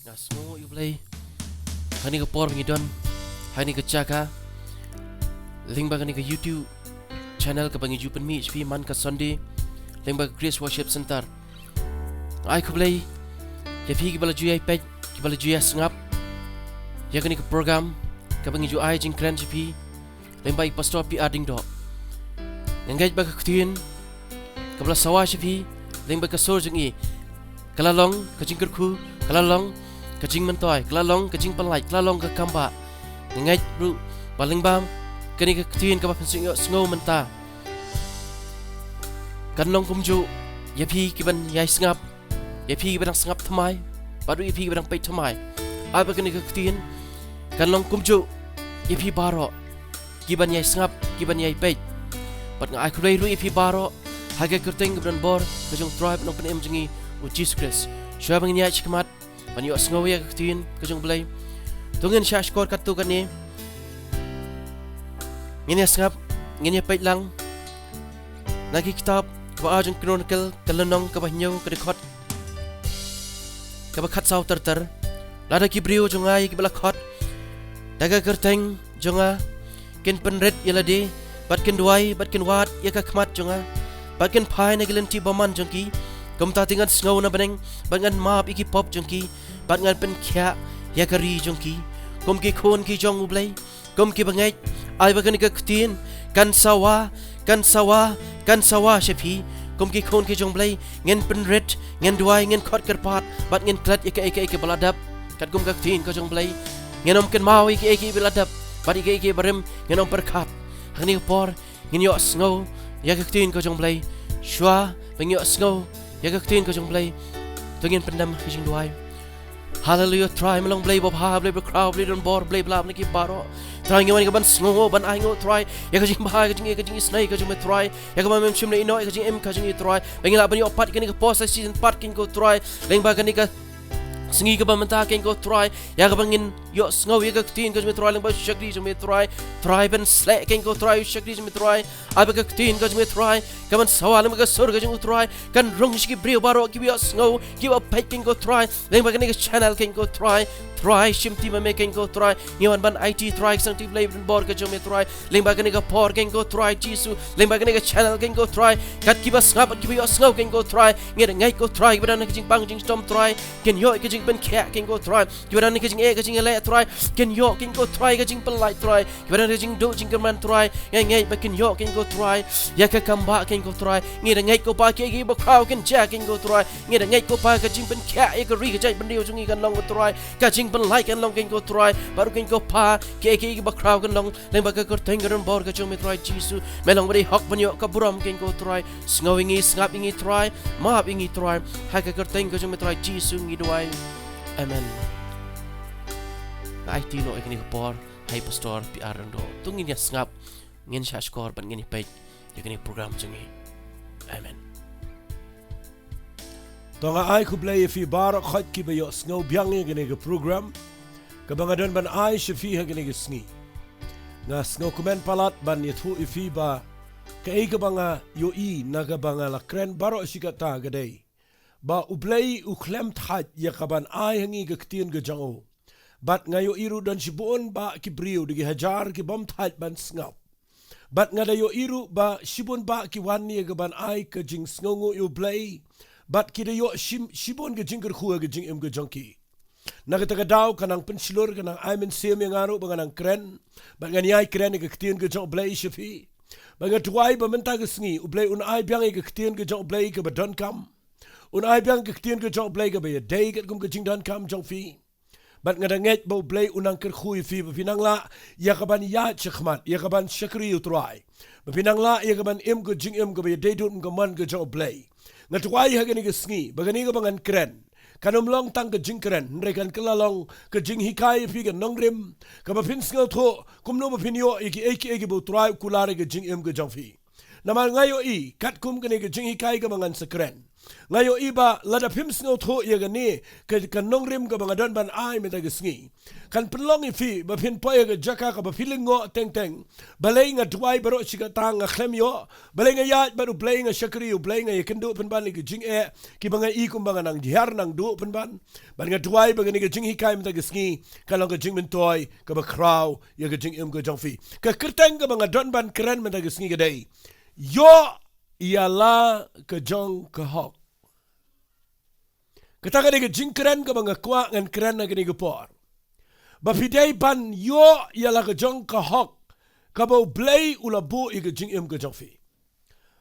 Semua you play. Hani ke por pengidon. Hani ke jaga. Link bagi ke YouTube channel ke bagi jupan mi HP man ke Sunday. Link bagi Grace Worship Center. Ai ke play. Ya pi ke bala juai page, ke bala juai sengap. Ya kini ke program ke bagi juai Nongkren HP. Link bagi Pastor P.R.Diengdoh. Engage bagi ketuin ke bala sawah HP. Link bagi ke sor jengi. Kalalong ke jingkerku, kalalong ke jing mentoy, kalalong ke jing pelai, kalalong ke kamba. Ngai bru paling bam kini ke ketuin ke bapan sengau menta. Kanong kumju ya pi ke ban yai sengap. Ya pi ke ban sengap thamai, baru ya pi ke ban pait thamai. Apa kini ke ketuin kanong kumju ya pi baro. Ki ban yai sengap, ki ban yai pait. Pat ngai kulai lu ya pi baro. Haga kerteng ke ban bor ke jong tribe nong penem jengi Jesus Christ. Syua bangin ya chikmat ban yo sngau ya ketuin ke jong belai. Tungin sya skor katu kan ni. Ngini sengap, ngini pait lang. Nagi kitab ba ajeng chronicle kalanong ka bahnyo ka rekod. Ka bakhat saw ter. Lada ki brio jonga ki balakhat. Daga kerteng jonga ken penret yalade bat ken duai bat ken wat ya ka khmat jonga. Bat ken phai na gilen ti baman jongki. Kumta tingan sngau na baneng bangan map iki pop jongki. Bat ngan pen khya ya kari jongki. Kum ki khon ki jong ublai. Kum ki bangai ai bagan ka ktin kan sawa shepi. Kum ki khon ki jong blai ngen pen red ngen duai ngen khot kerpat bat ngen klat ika baladap kat kum ka ktin ka jong blai ngenom ken mau ika baladap bat ika barem ngenom perkat hani por ngen yo sngau ya ka ktin ka jong blai shwa bang yo sngau ya ka ktin ka jong blai tungin pendam ki jing duai. Hallelujah, try malong blay bob ha blay crowd blay don bor blay blab niki baro. Try ngawani ka ban sngo ban aingo try. Ya ka jing bahay ka jing snake ka jing me try. Ya ka mamem chimle ino ka jing em ka jing try. Bangila ban yo pat kini ka post season part kin ko try. Leng ba kani ka sengi ka ban menta kin ko try. Ya ka bangin yo sngo ya ka tin ka jing me try leng ba shakri jing me try. Try ban slay kin ko try shakri jing me try. Aba ka tin ka jing me try. Ka ban sawal ka sur ka jing try. Kan rong shi brio baro ki yo sngo ki yo pat kin ko try. Leng ba kani ka channel kin ko try shimti ma making go try nyawan ban IT try sang ti play ban bor ka jome try lengba kani ka por ken go try jisu lengba kani ka channel ken go try kat ki bas ngap ki yo sngau ken go try ngere ngai go try ban ka jing bang jing storm try ken yo ka jing ban kha ken go try ki ban ka jing ka jing le try ken yo ken go try ka jing pelai try ki ban ka jing do jing kerman try ngai ba ken yo ken go try ya ka kamba ken go try ngere ngai ko pa ki ba crowd ken ja ken go try ngere ngai ko pa ka jing ban kha ya ka ri ka jai ban dio jing kan long go try ka jing ban like and long can go try baru can go pa ke ba crowd kan long leng ba ka kerteng kan bor ka jong me try jisu melong bari hok banyo ka buram can go try snowing is ngap ingi try map ingi try ha ka kerteng ka jong me try jisu ngi duai amen ai ti no ikni bor hai pastor P.R.Diengdoh tungin ya ngap ngin sha skor ban ngini page yakni program jengi amen. Tonga ai ku play fi bar khat ki ba yo snow byang ngene ke program kabangadon ban ai shfi ha ngene ke sngi nga snow comment palat ban yethu ifi ba ka e kabanga yo I na kabanga la kren baro shikata gade ba uplay u klem that ya kaban ai hangi ke ktien ge jango bat nga yo iru dan shibon ba ki brio de hajar ki bom that ban snap bat nga da yo iru ba shibon ba ki wani ge ban ai ke jing sngongo yo play bat kida yo shibon ge jingger khuwa ge jing em ge jongki nagataga daw kanang pensilur kanang aimen sem yang aro banganang kren bangan yai kren ge ktien ge jong blai shifi bangat tuai ba menta ge sngi u blai un ai byang ge ktien ge jong blai ge badon kam un ai byang ge ktien ge jong blai ge be day ge gum ge jing don kam jong fi bat ngadanget bo blai unang ker khui fi ba pinang la ya kaban ya chkhmat ya kaban shakri utrai ba pinang la ya kaban em ge jing em ge be day dun ge man ge jong blai ngatwai ha ge sngi bagani ge bangan kren kanom long tang ke jing kren rekan kelalong ke jing hikai fi ke nongrim ka ba pin sngel tho kumno ba pin yo eki bo trai kulare ke jing em ke jongfi namal ngayo I kat kum ke jing hikai ke mangan sekren ngayo iba lada pim sngo tho ye gani kan nongrim ka bangadon ban ai me ta gisngi kan pelong ifi ba pin poye ga jaka ka ba feeling ngo teng balai nga duai baro chika tang nga khlem yo balai nga ya baru play nga shakri u play nga ye kendu pen ban ki jing e ki banga i kum banga nang diar nang du pen ban nga duai banga ni ga jing hi kai me ta gisngi ka long ga jing men toy ka ba kraw ye ga jing im ga jong fi ka kerteng ka banga don ban keren me ta gisngi ga dai yo ialah ke Jong ke hok. Kata ka jing keren ka mga kwa ngan keren na gani por. Bapidai ban yo ialah ke Jong ke hok. Ka bau blay ulabu i ke jing im ke Jong fi.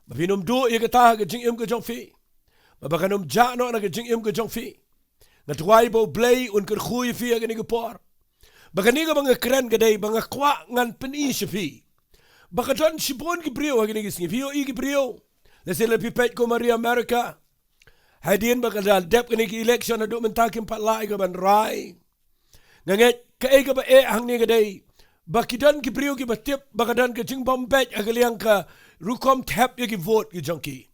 Bapinum do i ke taha ke jing im ke Jong fi. Babakanum jano na ke jing im ke Jong fi. Ngatwai bau blay un kerkhui fi gani por. Bakani ka mga keren ka day mga kwa ngan peni fi. Bakadon sibon ki brio gani gisngi fiyo i ki brio. Let's le pipet ko Maria America. Hadien bakadal dep kini ki election adu mentakim patla ga ban rai. Nganget ka ega ba hang ni gadai. Bakidan ki brio ki batip bakadan ke jing bombet agaliang ka rukom tap ki vote ki junkie.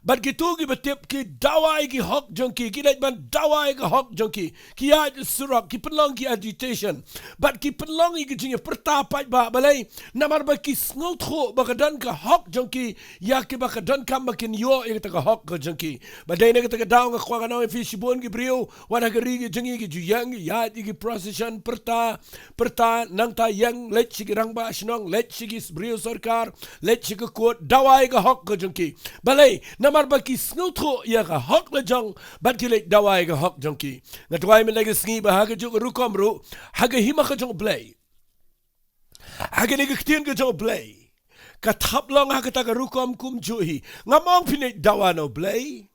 But gitu ki batip ki dawai ki hok junkie ki let ban dawai ki hok junkie ki ad surak ki penlong ki agitation but ki penlong ki jing pertapat ba balai namar ba ki sngot kho bakadan ka hok junkie ya ki bakadan kam makin yo ki ta ka hok ka junkie badai ne ka daw nga kwa na fi shibon ki brio wana ka ri ki jingi ki juyang ya ki procession perta nang ta yang let chi rang ba shnong let chi ki brio sarkar let chi ko dawai ka hok ka junkie balai namar ba ki snutho ya ka hok la jong bat ki le dawai ka hok jong ki ngatwai me lagi sngi ba ha ka jong rukom ru ha ka hima ka jong play ha ka ni ka tien ka jong play ka thap long ha ka ta ka rukom kum juhi ngamong pine dawano play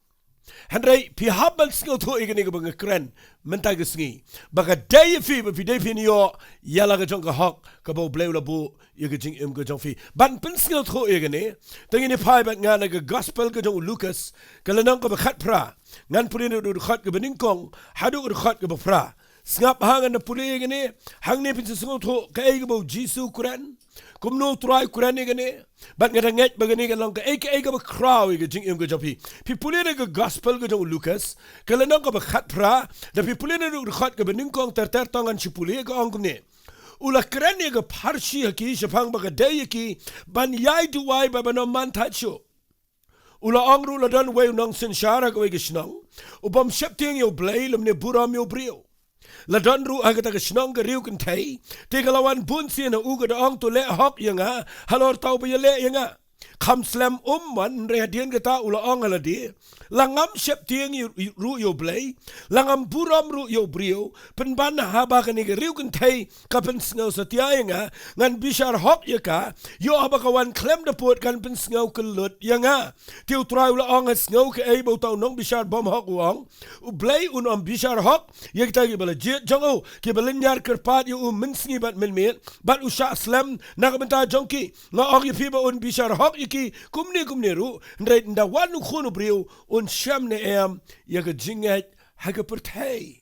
Henry pi habal snutho i ka ni ka bang kren menta ka sngi ba ka day fi ba fi day fi ni yo ya la ka jong ka hok ka bo play la bu ye ka jing im ka jong fi ban pen snutho i ka ni tangi ni pai ba nga na ka gospel ka jong Lucas ka lanang ka ba khat pra ngan pulin du khat ka bening kong hadu du khat ka ba pra snap hang na puli ka ni hang ni pin snutho ka ai ka bo jisu kuran kum no try kuran ni ka ni bat nga nget ba ni ka long ka ai ka ba kraw i ka jing im ka jong fi pi pulin ka gospel ka jong Lucas ka lanang ka ba khat pra da pi pulin du khat ka bening kong ter tangan si puli ka ong kum ni ula keren ye ga parshi ki shapang ba day ki ban yai duai ba no man tacho ula angru la dan we nong sin shara ko ge shnong ubam shepting yo blay lam ne buram yo brio la dan ru aga ta shnong ga riu kan thai te galawan bun si na uga da ong to le hok yanga halor tau ba le yanga kham slam man re dien ga ta ula ong ala di langam shepting ru yo blay langam buram ru yo brio pen ban ha ba kan ge riu kan thai ka pen sngo satia yanga ngan bishar hok yaka yo ba ka wan klem da pot kan pen sngo kelut yanga tiu trai ula ong sngo ke ai bo tau nong bishar bom hok wong u blay un am bishar hok yek ta ge bala je jongo ke balin yar kerpat yo min sngi bat min met bat u sha slam na ka benta jonki nga ong ye fiba un bishar hok yiki kumni ru ndre nda wanu khunu brio un sham ne am yaga jingat haga pertai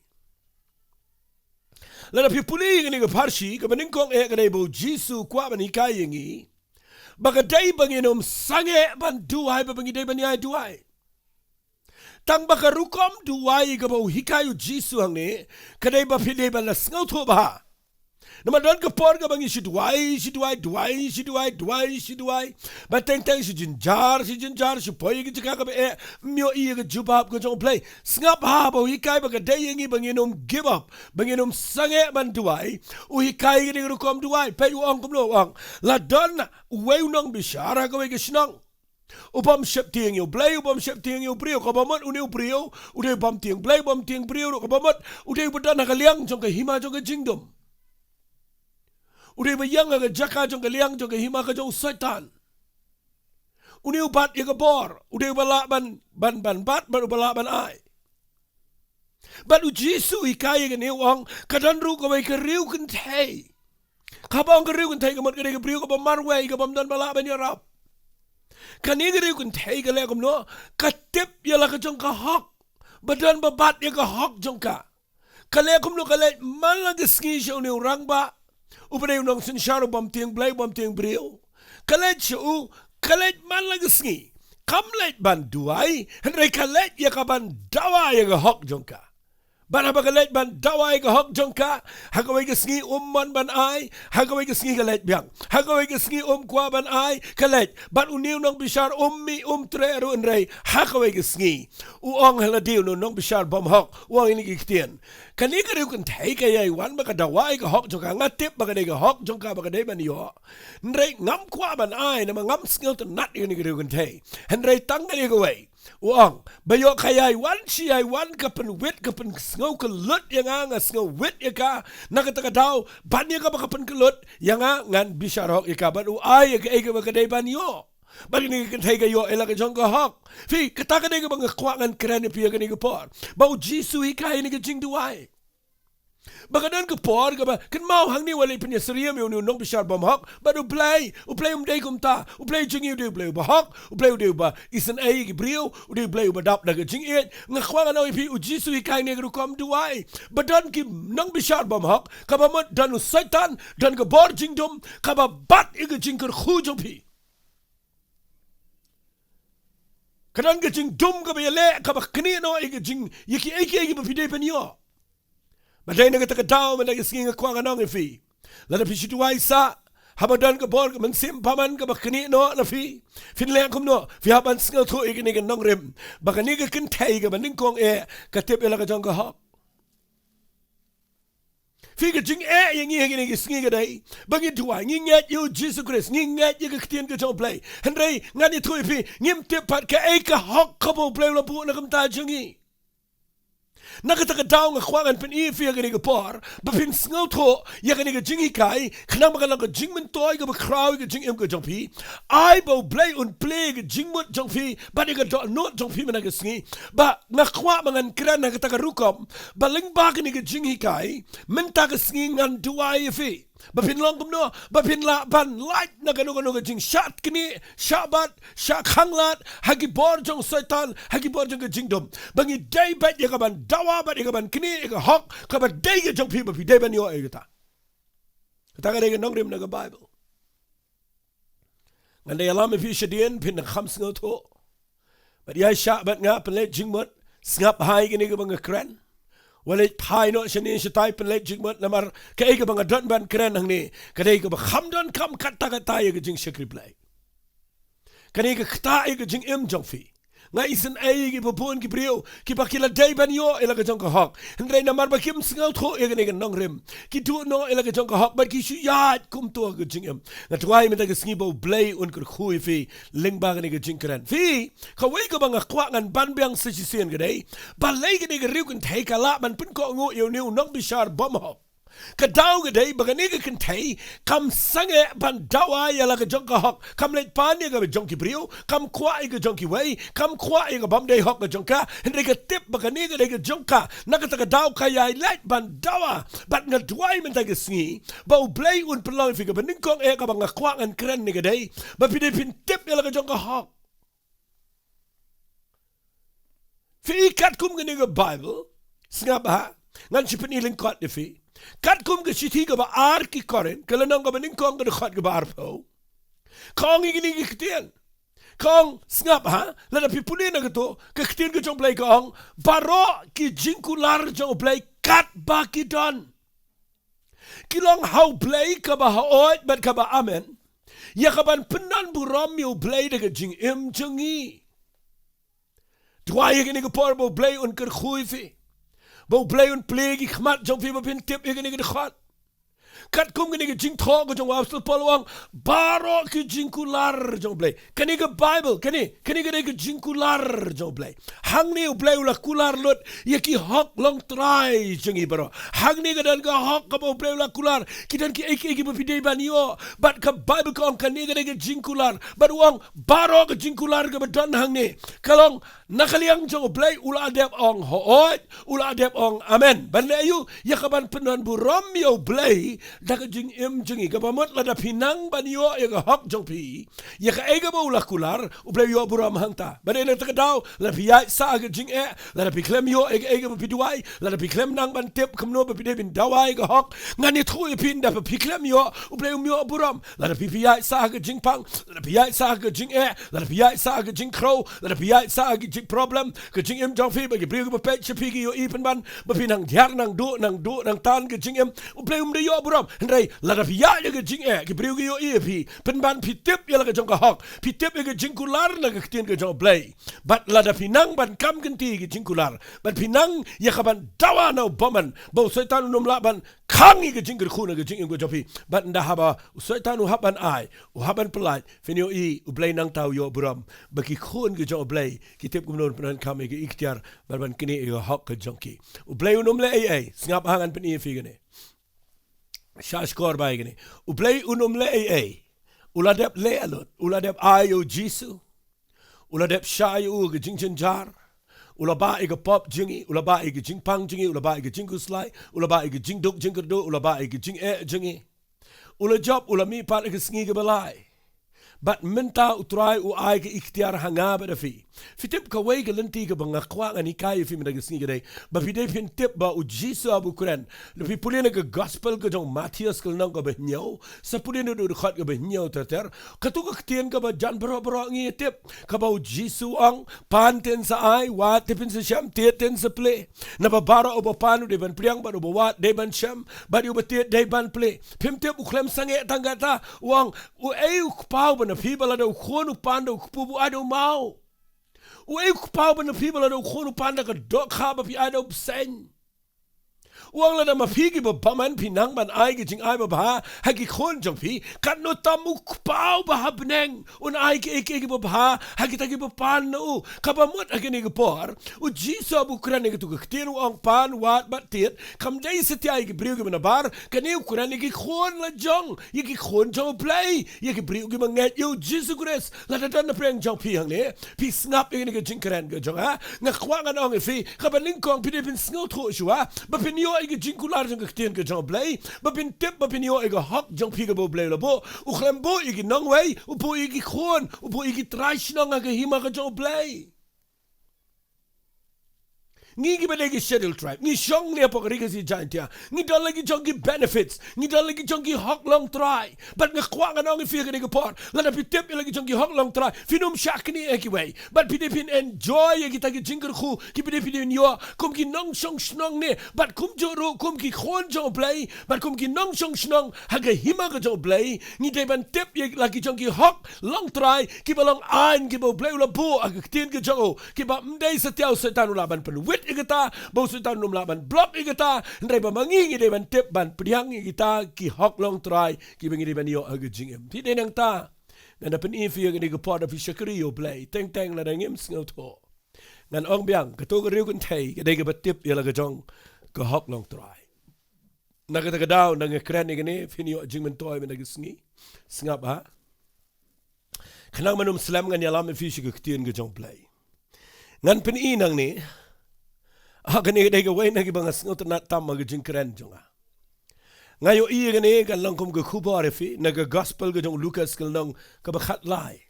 lana pi puli ni ga parshi ka baning kong e ga bo jisu kwa bani kayengi baga dai banginom sange ban duai ba bangi dai ban ya duai tang baka rukom duai ga bo hikayu jisu hang ne kadai ba pili ba la snau tho ba nama don ka por ka bangi shi duai ba teng shi jinjar shi poi ki ka ba e myo i ga jubab ko jong play snap ha bo hi kai ba ka dai ngi bangi nom give up bangi nom sange ban duai u hi kai ni ru kom duai pe u ong kom lo ong la don we nong bi shara ka we ga shnong upam shep tieng yo play upam shep tieng yo brio ka ba mat u ne brio u de bam tieng play bam tieng brio ka ba mat u de budan ka liang jong ka hima jong ka jingdom Udah bayang aga jaka jong kaliang jong hima ka jong setan. Uni ubat ye ka bor. Udah bala ban bat ban bala ban ai. Ban u Jesu ikai ga ne wang kadan ru ka wai ka riu kan thai. Ka bang ka riu kan thai ka mat ka ka briu ka ba marwai ka bam dan bala ban ya rap. Kani ka riu kan thai ka le kom no ka tip ya la ka jong ka hok. Badan ba bat ye ka hok jong ka. Ka le kom no ka le man la ka ski sho ne rang ba. Upadai nong sin sharo bam tieng blay bam tieng brio. Kalet man lagi sngi. kamlet ban duai, henry kalet ya kaban dawa ya hok jongka. Ban haba kalet ban dawa ya hok jongka, hagawai ke sngi man ban ai, hagawai ke sngi kalet biang, hagawai ke sngi kwa ban ai, kalet, ban uniu nong bishar mi tre aru enrei, hagawai ke sngi, uong haladiu nong bishar bom hok, uong ini kiktian. Kani ka riu kan thai ka yai wan baka dawai ka hok jongka, ngatip baka dei ka hok jongka baka dei ban yo. Nrei ngam kwa ban ai, nama ngam sngi to nat ini ka riu kan thai, henrei tang ka riu ka wai. Uang, bayo kayay wan siyay wan kapan wit kapan sngaw kalut yang nga sngaw wit yaka nakataka daw banya ka ba kapan kalut yang ngan bisharok yaka ban uay yaka ega bakaday banyo bali ni kantay kayo ela ka jong ka hok fi kataka day ka bang kwangan kran piya ka ni ka por bau jisu hikay ni ka jing duway bagadan ka por ka ba kan mau hang ni walay pinya seriam yung nong bishar bom hok ba uplay day kumta uplay jing yu uplay ba hok uplay ba isan ay gibriyo uplay ba dap daga jing it ngakwangan na ipi ujisu hikay ni rukom duway badan ki nong bishar bom hok ka ba mat dan satan dan ka bor jing dum ka ba bat iga jing kar khujo pi kadan ka jing dum ka ba yale ka ba kini no iga jing yiki ba pide penyo Maday na kataka tao man nagising kwa nganong ifi. Lada pi situay sa habadan ka bor man simpaman ka bakani no na fi. Finlang kum no fi haban singal to ikini ka nong rim. Baka ni ka kintay ka man kong katip ila ka jong ka hok. Fi ka jing yung ngini gising ka day. Bagi tuwa ngingat yu Jesus Christ ngingat yu ka kitian ka jong play. Henry ngani to ifi ngim tipat ka ka hok ka po play la po na kamta jongi. Nakataka daw nga kwangan pen ifi ya gani ka por, bapin sngaw to, ya gani ka jing hikay, kanang makalang ka jing mentoy ka bakraw ka jing im ka jong pi, ay ba play ka jing mut jong pi, ba di ka do not jong pi managasngi, ba nakwa mangan kran nakataka rukom, baling ba gani ka jing hikay, menta ka sngi ngan duway ifi. Bapin long kumno, bapin la ban light na gano ka jing shat kini, shabat, shat hanglat, hagi bor jong satan, hagi bor jong ka jing dum. Bangi day bat ya kaban dawa bat ya kaban kini ya hok, kaban day ka jong pi bapi day ban yo ay kata. Kata ka day ka nong rim na ka Bible. Nganday alam ipi siya diyan, pin na khams nga to. Bat yay shabat nga, panlet jing mot, sngap hai kini ka bang kran. Walay pay no siya niya siya tayo panlet jingmot namar kaya ka mga don ban kren ang ni kaya ka ba kamdon kam kata-kataya ka jing siya kriplay kaya ka kataya ka jing im jong fi nga isan ay ipapuan ki priyo ki pakila day ban yo ila ka jong ka hok hendray namar ba kim singaw to ya ka nong rim ki tu no ila ka jong ka hok bat ki siyat kum to ka jing im nga tuway mita ka singibaw blay un kar khui fi lingba ka ni ka jing kren fi kaway ka ba nga kwa ngan banbiang sa sisiyan ka day balay ka ni ka riw kan tay ka la man pun ko ngo yaw niw nong bishar bom hok Kadaw gaday bagani ka kantay kam sange ban dawa yala ka jong ka hok kam let pan ka jong ki brio kam kwa ka jong ki way kam kwa ka bam day hok ka jong ka hindi ka tip bagani ka jong ka nakataka daw kaya let ban dawa bat nga duway man taga singi ba ublay un pelang fi ka baning kong ka bang kwa ngan kren ni gaday ba pide pin tip yala ka jong ka hok fi ikat kum gani ka Bible singa ba ngan si piniling kot ni fi kat kum ka siti ka ba ar ki korin kalanang ka baning kong ka nakot ka ba arpo kong igini kiktian kong snap ha lada pipuli na kato kiktian ka jong play kong baro ki jingkular jong play kat ba ki don kilong how play ka ba haoit bat ka ba amen ya ka ban penan buram yu play da ka jing im jongi dwa igini ka porbo play un kar khui fi Bo play un play ki khmat jong fi ba pin tip ye ni de khat kat kum ni jing tho ko jong apostol Paul wang baro ki jing kular jong play kani ka Bible kani ka jing kular jong play hang ni play ula kular lot ye ki hok long try jong i baro hang ni ka dan ka hok ka bo play ula kular ki dan ki ek ba pidei ban yo but ka Bible kon kani ka jing kular but wang baro ka jing kular ka ba dan hang ni kalong nakaliang jong blay ula adep ong hoot ula adep ong amen ban ayu ya kaban penan buram yo blay daga jing jingi kabamot la da pinang ban yo ya hok jong pi ya ka ega ba ula kular u blay yo buram hangta ban ena takadaw la pi sa ga jing la da pi klem yo ega ba piduai la da pi klem nang ban tep kamno ba pi de bin dawai ga hok ngani thu pin da pi klem yo u blay yo buram la da pi sa ga jing pang la da pi sa ga jing la da pi sa ga jing crow la da pi sa ga problem ke jing jong fi ba ge bri ba pe chipigi yo ipen ban ba pinang diar nang do nang tan ke jing u play de yo brom ndrei la da ya ge jing ge bri yo pi pen ban pi tip ya la ge jong ka hok pi tip ge jing kular na ge tien ge jong play bat la da pinang ban kam genti ge jing kular ban pinang ya ka ban dawa no boman bo setan num la ban khang ge jing ge khuna ge jing ge jopi bat nda haba setan u haban ai u haban pelai finio u play nang tau yo brom ba ki khun ge jong play ki tip non penan kami ke ikhtiar barban kini e hok ke jonki u blay unum le ai ngap hangan pen e figane shash kor bai gane u blay unum le ai uladep le alot uladep ayo jisu uladep shayu ge jingchen jar ulaba e ge pop jingi ulaba e ge jingpang jingi ulaba e ge jinguslai ulaba e ge jingdok jingkerdo ulaba e ge jing jingi ulajop ulami pat ge sngi ge balai bat minta utrai u ai ke ikhtiar hanga ba da fi tip ka wei ke lenti ke banga kwa ngani kai fi mena gesni gede ba fi de fin tip ba u jisu abu kuran le fi pulina ke gospel ke jong Matthias ke nang ka ba nyau sa pulina do khat ke ba nyau ter ka tu ka tien ka ba jan bro ngi tip ka ba u jisu ang pan ten sa ai wa tipin sa sham te ten sa ple na ba bara o ba panu de ban priang ba do ba wa de ban sham ba di ba te de ban ple pim tip u klem sange tangata wang u ei u pau na people ada khonu panda pubu ado mau u e pau na people ada khonu panda ka dok khaba pi ado sen uang la da ma pigi ba paman pinang ban ai ge jing ai ba ha ki khon jong pi kan no tamu pau ba habneng un ai ke ba ha ki ta ge ba pan no ka ba mot ageni ge por u jiso bu kran ge tu ge tiru ang pan wat ba tit kam dei se ti ai ge briu ge na bar kan ni kran ge khon la jong ye ge khon jong play ye ge briu ge ma nget yo jisu kres la da dan na preng jong pi hang ne pi snap ge ge jing kran ge jong ha nga khwa nga ong fi ka ba ling kong pi de pin sngo tho shwa ba pin yo ige jinkular jong ktien ke jong blay ba bin tip ba bin yo ige hok jong pige bo blay labo u khlem bo ige nong wei u bo ige khon u bo ige trash nong ge hima ge jong blay Ngi gi belegi schedule tribe ngi shong ne pok rigi si jantia ngi dal lagi jongi benefits ngi dal lagi jongi hok long try but ngi kwang anong fi ge port la na pitep lagi jongi hok long try finum shakni ekiway but pidepin enjoy gi tagi jinger khu ki pidepin yo kum ki nong shong snong ne but kum joro kum ki khon jo play but kum ki nong shong snong haga hima ge jo play ngi de ban tep lagi jongi hok long try ki balong an ki bo play la bo ag tien ge jo ki ba mdei setiau setan la ban pen igata bau sultan num laban block igata ndai ba mangi de ban tip ban priang igita ki hok long try ki bengi de ban yo agajing em ti de nang ta na pen if ye ge pot of shakri yo play teng la ngem sngo tho ngan ong biang ka to riu kun thai ge de ge tip ye la ge jong ka hok long try na ga daw na nge kren ge ne fin yo jing men toy men ge sngi snga ba khnang manum slam ngan yalam fi shi ge tien ge jong play ngan pen nang ni Agani de ge wena ge bangas ngot na tam ge jing kren jonga ngayo i ge ne ga lang kum ge khubar fi na ge gospel ge jong Lucas ke nong ka ba khat lai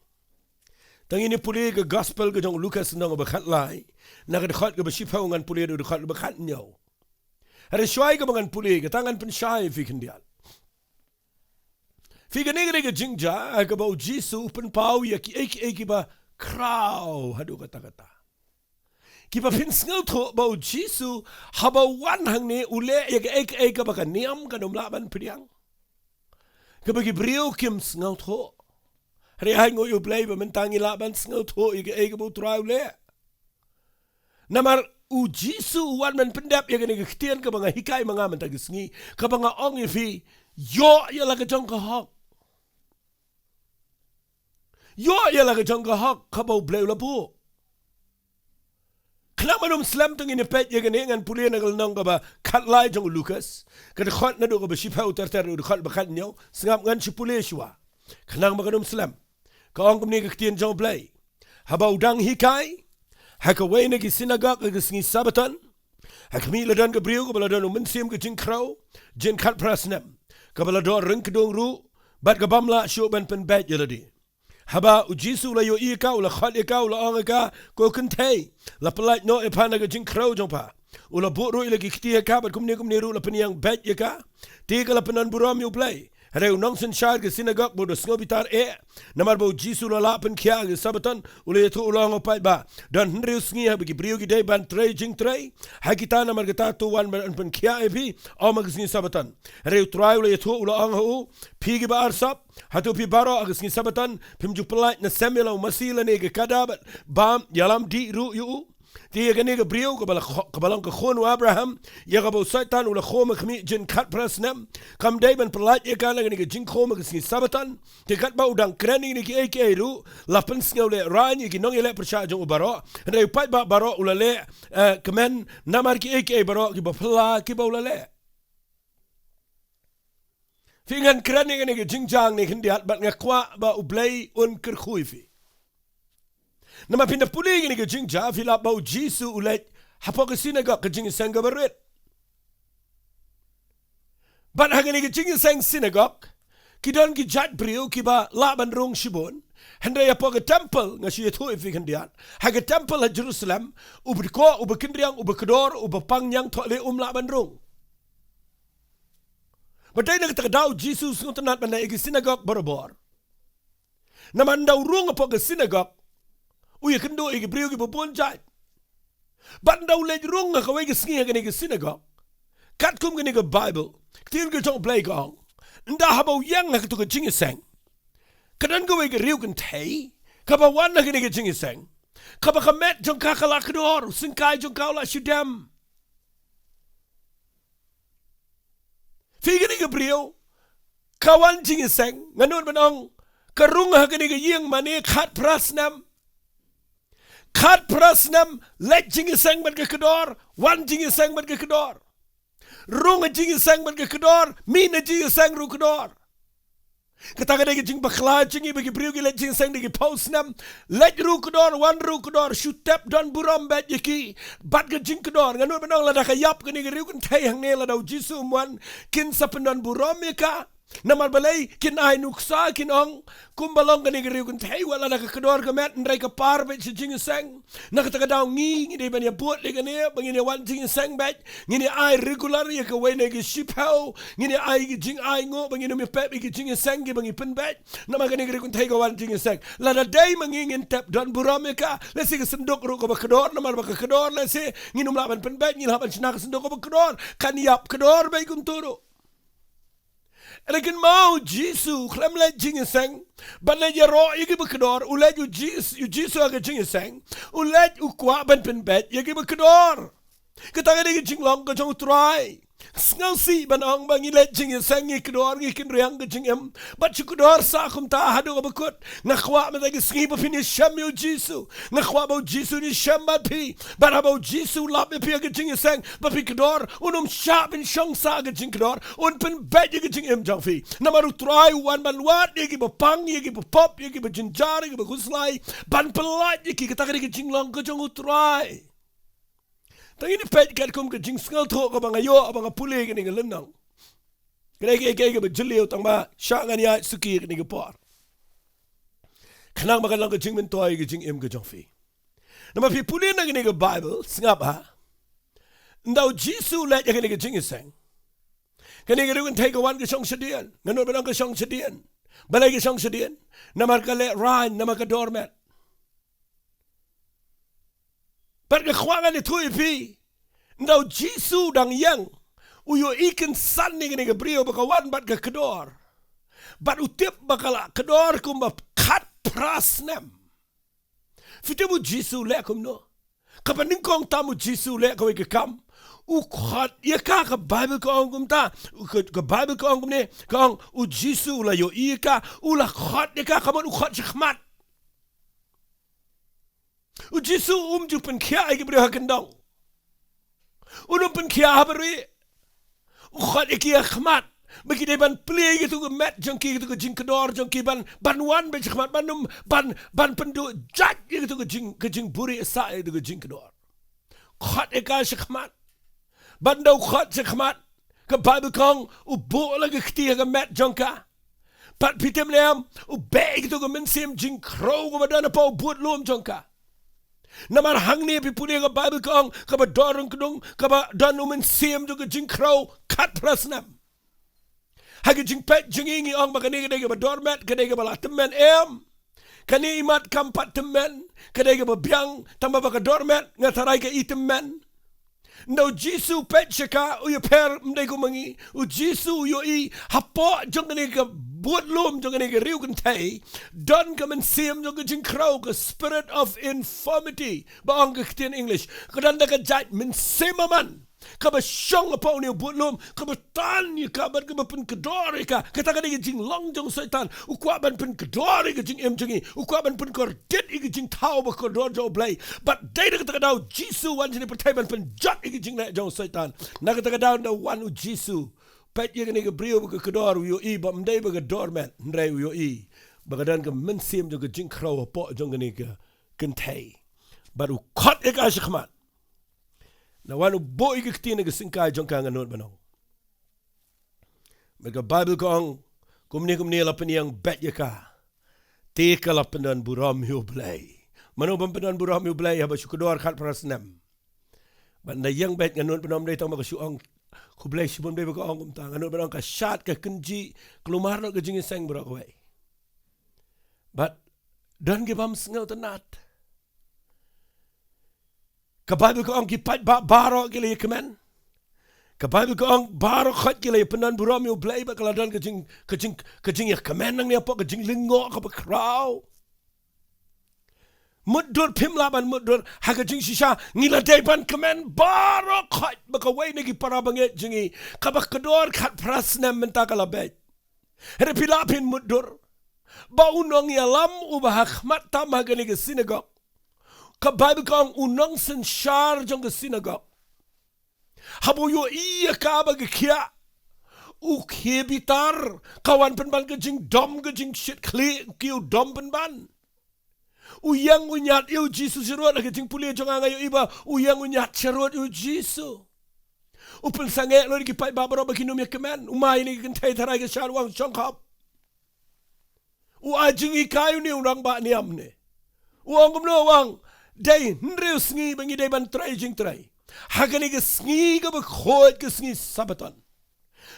tangi ni puli ge gospel ge jong Lucas nong ba khat lai na ge khat ge ba shipau ngan puli do khat ba khat nyo are shwai ge bangan puli ge tangan pen shai fi kendial fi ge ne ge jing ja ga ba jisu pen pau ya ki ek ba kraw hadu kata Kipa pin sngal tho ba jisu haba wan hang ne ule ek ba ka niam ka num laban priang ka ba ki brio kim sngal tho re hang o yo play ba mentangi laban sngal tho ek bu traule namar u jisu wan man pendap ye ne ktien ka ba hikai manga man ta gisngi ka ba nga ong fi yo ya la ka jong ka hok yo ya la ka jong ka hok ka ba blay la bu Klamanum slam tung in a pet yaganing and Pulinagal Nongaba, cut light on Lucas, got a hot nado of a ship out there with the hot bacanio, snap gun chipuleshua. Klanamaganum slam. Kongum nigger Jong Blay. Habau dang hikai? Hakaway na ki sinagak agis ngi sabatan. Hakmi ladan gabriel ko baladan umensim ke jing kraw. Jin kat prasnem. Kabalador ring kedong ru. Bat kabamla syo ban pen bet yeladi. Haba ujisu la yo ika ula khat ika ula angaka ko kentay. La pelat no epana ke jing kraw jongpa. Ula buru ila ki kiti ka bat kumni ru la peniang bet yaka. Tiga la penan buram yu play. Hareu nongsen shar ke sinagak bodo snobitar namar bo jisu la lapen kia ke sabatan ule itu ulang opai ba dan henriu sngi ha bagi brio gidai ban trei jing trei hakita namar kita tu wan ban pen kia epi au mag sngi sabatan hareu trai ule itu ulang hu pigi ba arsap hatu pi baro ag sngi sabatan pimju pelai na semela masila ne ke kadabat bam yalam di ru yu Dia gani ke brio kebalang ke khonu Abraham ya kabo satan ula khoma khmi jin kat prasnam kam dai ban pelat ya kana gani ke jin khoma ke sini sabatan te kat ba udang krani ni ki ek ru lapen sngaule rani ki nong ele persha jong baro ndai pai ba baro ula le kemen namar ki ek baro ki ba pla ki ba ula le fingan krani gani ke jingjang ni khindiat bat ngakwa ba ublai un ker khuifi Nama pindah puli gini ke jingja fila bau jisu ulet hapa ke sinagak ke jing sang gabaret. Bat hagani ke jing sang sinagak kidon ki jat brio kiba laban rong shibon hendai apa ke temple ngasi itu ifikan dia. Haga temple ha Jerusalem ubiko ubekindriang ubekedor ubepang tole laban rong. Badai nak takdau jisu sungunat mana ke sinagak barabor. Nama ndau rong apa ke sinagak Uya kendo igi brio ki popon jai. Bandau lej rung ka wege sngi ga ni synagogue. Kat kum ga ni Bible. Tin ga jong play gong. Nda habo yang ha to ga jingi sang. Kadan ga wege riu kan tai. Ka ba wan ga ni ga jingi sang. Ka ba kamet jong ka kala kdor singkai jong ka la shudam. Figa ni ga brio. Kawan jingi sang nganun banong. Karung ha ga ni ga yeng mani khat prasnam. Kat prasnam let jingi sang ban ke kedor wan jingi sang ban ke kedor rung jingi sang ban ke kedor mina jingi sang ru kedor kataga de jing bakhla jingi bagi briu let jingi sang de pausnam let ru kedor wan ru kedor shutap don buram bet yaki bat ke jing kedor nganu benong la da kayap ke ni riu kan thai hang ne la dau jisu mwan kin sapenon buram yaka Namar balay kin ay nuksa kin ong kumbalong gani gariw kun tay wala nakakador kamet nray kapar bet si jing sang nakatagadaw ngi ngini ban ya buot le gani bangini wan jing sang bet ngini ay regular ya kaway na gi shiphaw ngini ay gi jing ay ngo bangini mi pep gi jing sang gi bangi pen bet namar gani gariw kun tay kawan jing sang lada day mangingin tap don buramika lesi ka sendok ru ka bakador namar bakador lesi nginum laban pen bet ngin haban sinak sendok ka bakador kaniyap kador bay kun turo Lekin mau Jisu klam le jingi sang ban le yaro yigi bekdor ulet yu Jisu aga jingi sang ulet u kwa ban pen bet yigi bekdor ketanga de jinglong ka jong try Sngal si ban ong bang ilet jingi sang ngi kedor ngi kin riang ka jingem bat chukdor sa kum ta hadu ka bekut ngakwa ma de sngi ba fini sham yu Jisu ngakwa ba Jisu ni sham ba pi bat ba Jisu lap pi ka jingi sang ba pi kedor unum sharp in shong sa ka jing kedor un pen bet yigi jingem jang fi namaru try wan ban wat yigi ba pang yigi ba pop yigi ba jinjar yigi ba guslai ban pelat yigi ketanga de jinglong ka jong try Tangi ni pet kat kum ke jing sngal tho ka bang ayo abang apule ke ni lenang. Kene ke bejeli utang ba syak ngan ya suki ke ni por. Kanang makan lang ke jing men toy ke jing em ke jongfi. Nama pi pule na ke ni Bible sngap ha. Ndau Jisu let ke ni ke jing sang. Kene ke ruin take one ke song sedian. Ngano benang ke song sedian. Balai ke song sedian. Namar ka le rain namar ka doormat. But ke khwangan ni thui pi ndau Jisu dang yang uyo ikin san ni ke brio bakawan bat ke kedor bat utip bakala kedor kum ba khat prasnam fitimu Jisu le kum no kapaning kong tamu Jisu le ko ke kam u khat ye ka Bible ko kum ta ke Bible ko kum ne kong u Jisu la yo ika u la khat ye ka kaman u khat khmat Jisu jupen kia igi beri hakendong. Unum pen kia haberi. Ukhat iki khmat. Bagi dia ban play gitu ke mat jongki gitu ke jing kedor jongki ban wan be khmat ban pendu jat gitu ke jing buri sa gitu ke jing kedor. Khat eka khmat. Ban dau khat khmat. Ke Bible kong ubo lagi khti ke mat jongka. Pat pitem leam ube gitu ke mensim jing crow ke badan apa buat lom jongka. Namar hang ni pipuli ke Bible kong ke badorong kedung ke badan mensim tu ke jing crow khat prasnam. Hagi jing pet jing ingi ong makani kadai ke dormat kadai ke bala temen kani imat kampat temen kadai ke biang tambah baka dormat ngatarai ke itemen no jisu pet shaka u ye per mdai ko mangi u jisu yo I hapo jong kani ke buat lum jong kani ke riu kan tai don ke men sim jong ke jing krau ke spirit of infirmity ba ong ke ktin English kadan da ke jat men simaman kaba syong apa ni buat lom kaba tan ni kaba kaba pen kedore ka kata kata jing long jong setan ukwa ban pen kedore ke jing jengi ukwa ban pen kordet ke jing tau ba kedor jo blai but dai kata kata jisu wan jini pertai ban pen jat ke jing na jong setan na kata kata da wan u jisu pet ye ke brio ke kedor yo I ba mdai ba kedor man ndai yo I ba kadan ke mensim jo ke jing krau apa jong ni ke kentai baru kot ek asykhmat na wanu boi ke ktina ke singkai jong ka nganot banong. Mega Bible kong kumni lapan yang bet ya ka. Teka lapan buram yu blay. Mano bampan buram yu blay haba syukodor khat prasnam. Banda yang bet nganot banong day tang makasuang kublay sibon day baka ong kumta nganot banong ka syat ka kenji kelumar no ke jingin sang burak way. But dan ke bam sengau tenat. Ka Bible ko ang kipat baro kila kemen. Ka Bible ko ang baro khat kila penan buram yo blay ba kaladan kajing ya kemen nang ni apa kajing lingo ka kraw. Mudur pim laban mudur ha kajing sisa ngila depan kemen baro khat ba ka way nagi para banget jingi ka ba kedor khat prasnam menta kala bet. Hera pilapin mudur. Ba unong ya lam ubah khmat tamah gani ke sinagog. Ka Bible kong unang sensyar jong ke sinagog. Habo yo iya ka ba ke kia. U bitar kawan penban ke jing dom ke jing shit kli kiu dom penban. Uyang unyat yu jisu sirot ke jing puli jong angayo iba uyang unyat sirot yu jisu. Upel sange lo di pai babaro ba kinum ya kemen. Umay ni kentai tarai ke syarwang chongkap. U ajing ikayu ni urang ba niam ni. Uang kumno wang day nreu sngi bangi day ban trai jing trai hagani ke sngi ke khot ke sngi sabaton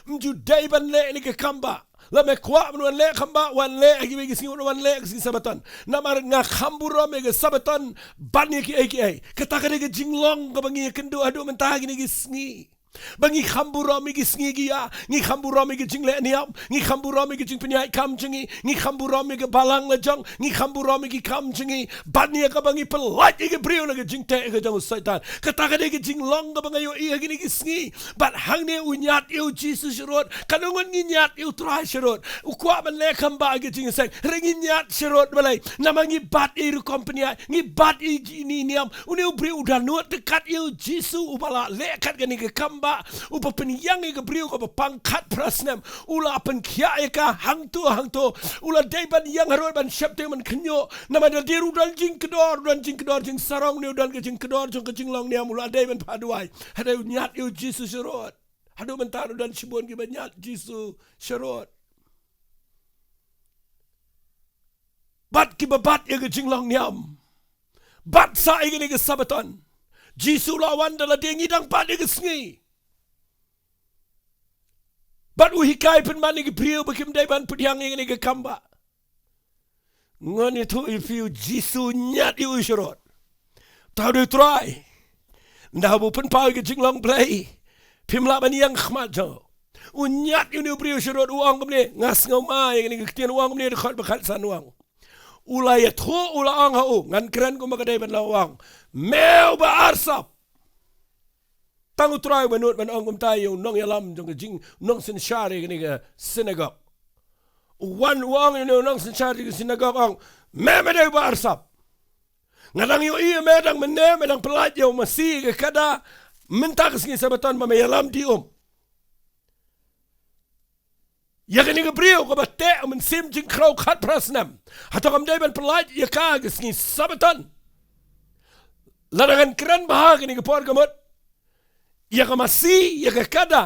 mju day ban le ni ke kamba la me kwa wan le kamba wan le agi ke sngi wan le ke sngi sabaton namar nga khamburo me ke sabaton ban ni ke kata ke jinglong ke bangi kendo adu mentah ni ke sngi bangi khamburo mi ki sngi gia ngi khamburo mi ki jingle niam ngi khamburo mi ki jing penyai kam jingi ngi khamburo mi ki balang la jong ngi khamburo mi ki kam jingi bani ka bangi pelat ke brio na ke jing te ke jong setan kata ka ke jing long ka bangayo I gini ki sngi bat hang ne unyat yu Jesus rot kanungan ngi nyat yu trai shirot ukwa ban le kamba ke jing sang rengi nyat shirot balai namangi bat I ru company ngi bat I ni niam uni brio udah nuat dekat yu Jesus ubala lekat gani ke kam upa penyang ke beriu ke pangkat prasnam ula pen kia ka hang tu ula deban yang harus ban syapte man kenyo nama dia diru dan jing kedor jing sarong ni dan ke jing kedor jong ke jing long ni ula deban paduai ada nyat yu Jesus serot ada mentaru dan sibon ke nyat Jesus serot bat ki babat ye ke jing long niam bat sa ini ke sabaton Jesus lawan dalam dia ngidang pat ye ke sngi. But uhikai pen mani ke brio bakim day ban pediang ini ke kamba. Ngan itu if you jisu nyat you shirot. Tahu dia try. Ndah bu pen pau ke jinglong play. Pim la ban yang khmat jo. Unyat you ni brio shirot uang kemne ngas ngau mai ini ke tian uang kemne dekat bekat san uang. Ulai thu ula ang hau ngan keren ko makadai ban lawang. Meu ba arsap. Tangu try menut man ongum tayo nong yalam jong jing nong sen shari ni ke synagogue. Wan wang ni nong sen shari ke synagogue ong memede barsap. Ngadang yo iya medang medang pelat yo masih ke kada mentak sing sabaton ma yalam diom. Yakin ni Gabriel ko ba te man sim jing kraw khat prasnam. Hato kam day ban pelaj yaka gisni sabatan. Larangan kran bahag ni gapor gamot. Yaka masi yaka kada.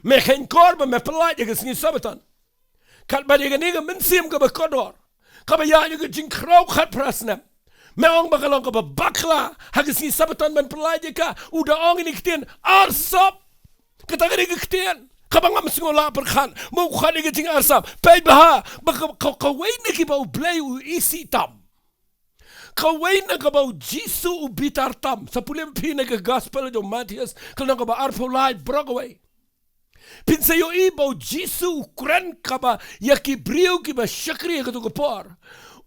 Me khen korba me pelaj yaka gisni sabatan. Kat ba yaka ni man sim ka ba kodor. Ka ba ya yaka jing kraw khat prasnam. Me ong bakalong ka ba bakla hagisni sabatan man pelaj yaka uda ong ni ktien arsap. Katagari ktien. Kabangam singola perkhan mau khani ke jing arsam pai baha kawai na ki bau blay u isi tam kawai na ka bau jisu u bitar tam sa pulem pina ke gospel jo Matthias kana ka ba arfo light brogaway pinsa yo i bau jisu kren ka ba yaki brio ki ba shakri ka to ko por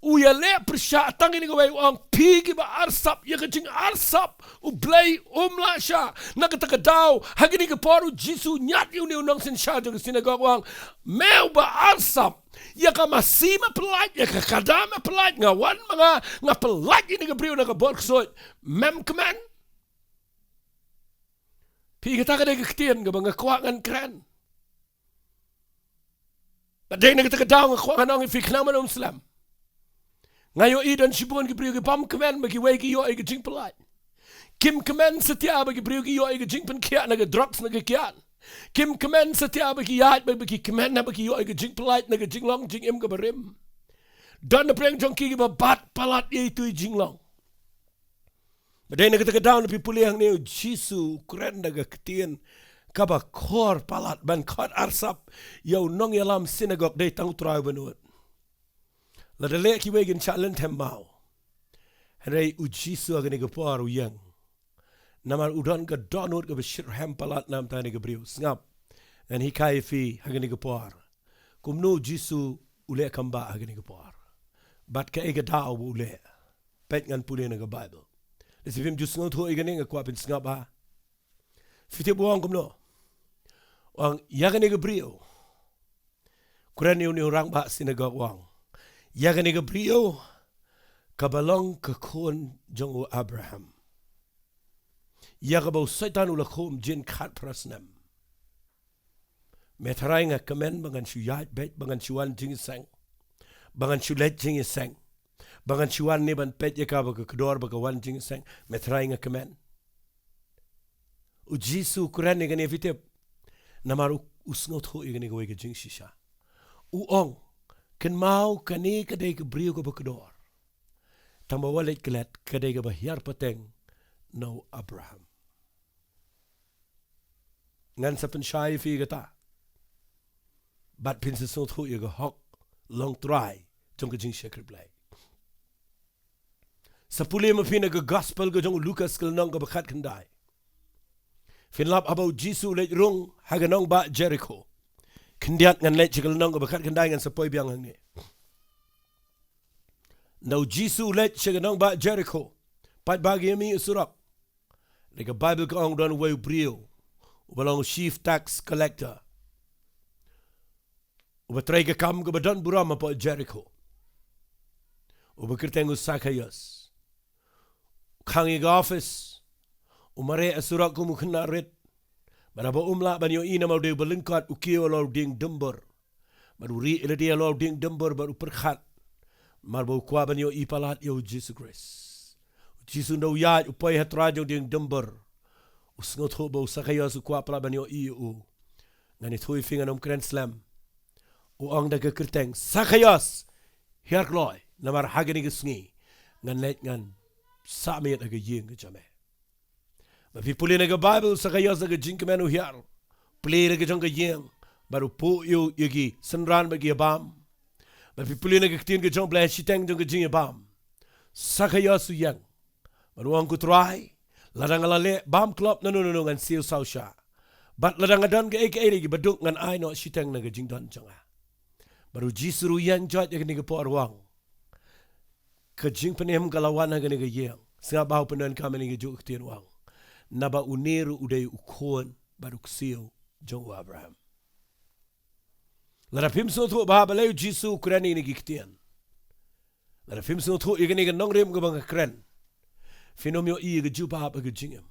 u ya le persha tang ini gawai ang pi ki ba arsap ya ka jing arsap u blay la sha na ka daw hagini ka por u jisu nyat yu ni nong sin sha jo sinagogue wang meu ba arsap ya ka masima pelat ya ka kadama pelat ngawan nga pelat ini ka brio na ka bor so mem keman pi ka ta ka de ka ktien ka ba nga kwagan kran ba de na ka daw nga kwagan ang fi knaman slam ngayo idan sibon ki brio ki pam kemen bagi wegi yo ki jing pelat kim kemen setia bagi brio ki yo ki jing pen kia na drugs na kian kim kemen setia bagi yat bagi kemen na bagi yo ki jing pelat na jing long jing im ka barim dan na preng jong ki ba bat palat itu jing long badai na kita down pi puliang ni jisu kren daga ketien kaba kor palat ban khat arsap yo nong yalam synagogue dei tang trau benut la de le ki wegen challenge hem mau rei u jisu agani ga par u yang namar udan ga donut ga beshir hem palat nam tani ga briu ngap and hi kai fi agani ga par kum no jisu ule kamba agani ga par bat ka ega da u ule pet ngan pule na ga bible lesivim jus ngot ho igani ga kwa pin ngap ha fiti buang kum no wang yagani ga briu kuran ni orang ba sinagogue wang yagani Gabriel kabalong kakon Jong Abraham yagabo satan ulakom jin khat prasnam metharai nga kamen bangan shuyat bet bangan shuan jing sang bangan shulet jing sang bangan shuan ne ban pet yakaba ka kdor ba wan jing sang metharai nga kamen u jisu kuran ne gane vitep namaru usngot ho igane go ge jing shisha u ong ken mau kani kadai ke brio ko bakdor tamba walet klet kadai ke bahyar pateng no Abraham ngan sa pen shai fi gata bat pin se so thu ye go hok long try jong ke jing shekr play sa pule ma fina ke gospel go jong Lucas kel nong ko bakhat kandai fin lap about jisu le rung haganong ba Jericho kendiat ngan le chikal nong bakat kendai ngan sepoi biang hang ni no jisu le chikal nong ba Jericho pat bagi mi surak like a bible ko ang don way brio ubalong chief tax collector ubatray ka kam ko badon buram pa Jericho ubakirtengu sakayas kangi office umare asurak ko mukna ret Baraba umla banyo ina mau de belengkat ukio law ding dumber. Baru ri ele dia law ding dumber baru perkhat. Marbo kwa banyo ipalat yo Jesus Christ. Jesus no ya upai hatrajo ding dumber. Usngot ho bo sakaya su kwa pala banyo u. Ngani thui finga Nongkren slam. U ang daga kerteng sakayas. Herkloy namar hagani gesngi. Ngan let ngan samiat aga ying ke jame. Tapi puli naga Bible sakaya saga jink menu hiar. Puli naga jong yeng baru pu yo yogi senran bagi abam. Tapi puli naga ketin ke jong bleh shiteng jong jing abam. Sakaya su yang. Baru ang ku try. Ladang alale bam club no ngan sil sausha. Bat ladang adan ke eke lagi baduk ngan ai no shiteng naga jing don jonga. Baru jisru yang jot yang naga po arwang. Ke jing penem galawan naga naga yeng. Singap bau penan kami naga juk ketin wang. Naba uniru udai ukon baru ksio Jong Abraham. Lara pimso tu bahaba leu jisu kurani ni giktian. Lara pimso tu igani ga nongrem ga bang kren. Finomio i ga juba ba ga jingem.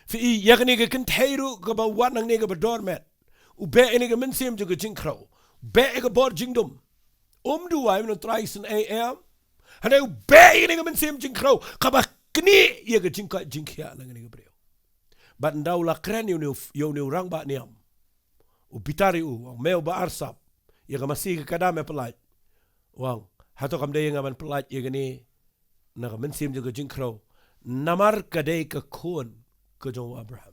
Fi i yagani ga kentairu ga ba wanang ni ga ba dormet. be ini ke mensim juga jing krau. Be ke bor jing dum. Duai men traisen am. Hana be ini ke mensim jing krau. Kaba kni ye ke jing ka jing khia nang ni ke breu. Bat ndau la kren yo ni rang ba niam. Bitari meo ba arsap. Ye ke masih ke kadame pelaj. Wang hato kam de ngaman pelaj ye gani na ke mensim juga jing krau. Namar kadai ke kon ke Jong Abraham.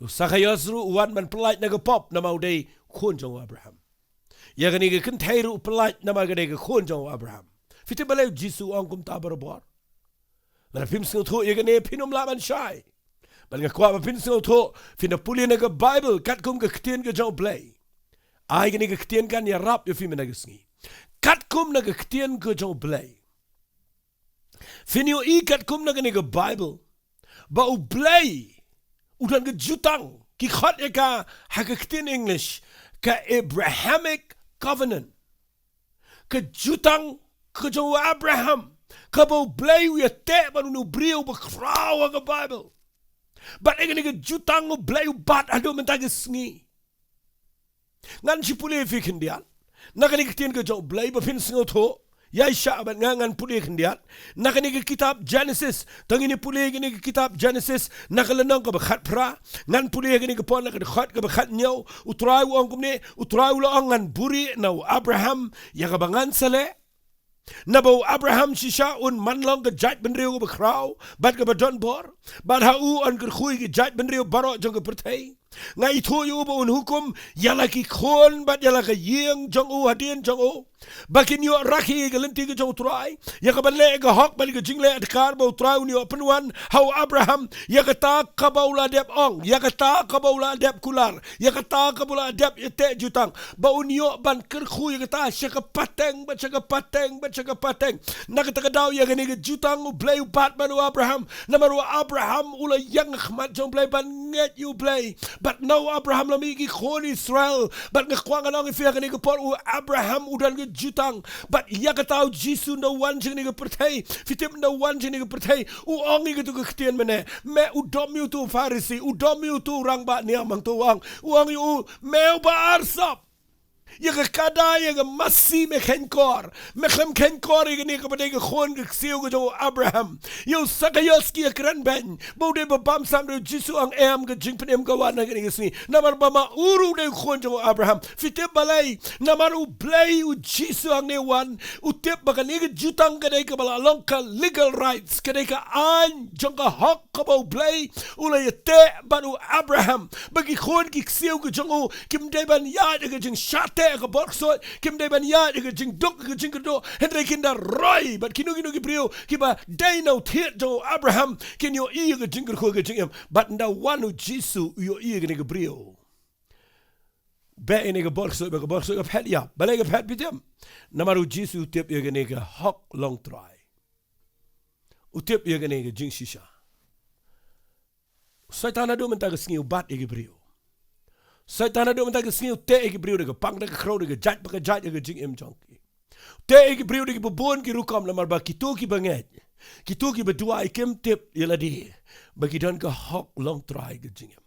Sakayasru uwan man pelaj na ke pop na mau day kon Jong Abraham. Ya gani ke kentairu pelaj na magadai ke kon Jong Abraham. Fiti balai Jisu angkum tabarabor. Lara pim sing tho ye gani pinum laman shai. Bal nga kwa pim sing tho fina puli na ke Bible kat kum ke ktien ke Jong play. Ai gani ke ktien kan ya rap yo fi na ke sngi. Kat kum na ke ktien ke Jong play. Finio I kat kum na gani ke Bible. Ba u play. Udan ke jutang. Ki khat ya ka hakaktin English. Ka Abrahamic covenant. Ka jutang ke Jong Abraham. Ka ba u play u ya te ba nu brio ba kraw ke Bible. But ingin ke jutang u play u bat ado mentag sngi. Ngan si puli fi kendian. Na gani ktien ke Jong play ba fin sngo tho. Ya syabat ngangan puli kendiat. Nak ni ke kitab Genesis. Tang ini puli ni ke kitab Genesis. Nak lenang ke bekhat pra. Ngan puli ni ke pon nak khat ke bekhat nyau. Utrai uang kumni. Utrai ulang ngan buri nau Abraham. Ya ke bangan sale. Nabau Abraham shisha un manlong ke jat benriu ke bekrau. Bad ke badon bor. Bad hau an ke khui ke jat benriu barok jong ke pertai. Ngai itu yu ba un hukum. Yala ki khon bad yala ke yeng jong u hadien jong u. Bakin yo raki ke lenti ke jong utrai. Ya ke banle ke hok bali ke jingle adkar ba utrai un yo penuan. Hau Abraham. Ya ke tak kabaula dep ong. Ya ke tak kabaula dep kular. Ya ke tak kabaula dep yete jutang. Ba un yo ban kerkhu ya ke tak syaka pateng. Ba syaka pateng. Ba syaka pateng. Nak takadaw ya ke ni ke jutang u play u pat manu Abraham. Namaru Abraham ula yang khmat jong play ban nget you play. But now Abraham lami ki khon Israel. But ngekwangan ang ifia ke ni ke por u Abraham udan ke jutang. But ya ke tau Jisu na wan jing ni ke pertai. Fitip na wan jing ni ke pertai. U ongi ke tu ke ktien mene. Me u dom yu tu Farisi. U dom yu tu rang ba niamang tu wang. U ongi u meo ba arsap. Ya ke kada ya ke masih me kenkor. Me kem kenkor ya ke ni ke padai ke khon ke siu ke Jong Abraham. Yo sakayoski ya keren ben. Bau de babam sam de Jisu ang em ke jing penem kawan na ke ni ke sini. Namar bama uru de khon Jong Abraham. Fitip balai. Namar u play u Jisu ang ne wan. U tip baka ni ke jutang ke de ke bala long ka legal rights. Ke de ke an jong ka hok ke bau play. Ula ya te ban u Abraham. Bagi khon ki siu ke Jong u. Kim de ban ya de ke jing shate ke borsot kim de ban ya ke jing dok ke jing do hendrai kinda roy but kinu ki brio kiba dai no thiet jo Abraham kin yo I ke jing ko ke jing but nda wanu Jisu yo I ke brio be ini ke borsot ke phet ya balai ke phet bitam namaru Jisu tip ye ke hok long try utip ye ke jing shisha Satan ado mentag sngi bat ye ke brio Satan ada mentang kesini te eki brio dek pang dek kro dek jat pakai jat dek jing em jongki. Te eki brio dek bubun ki rukam lamar ba kitu ki banget. Kitu ki berdua ikem tip yeladi. Bagi dan ke hok long try ke jing em.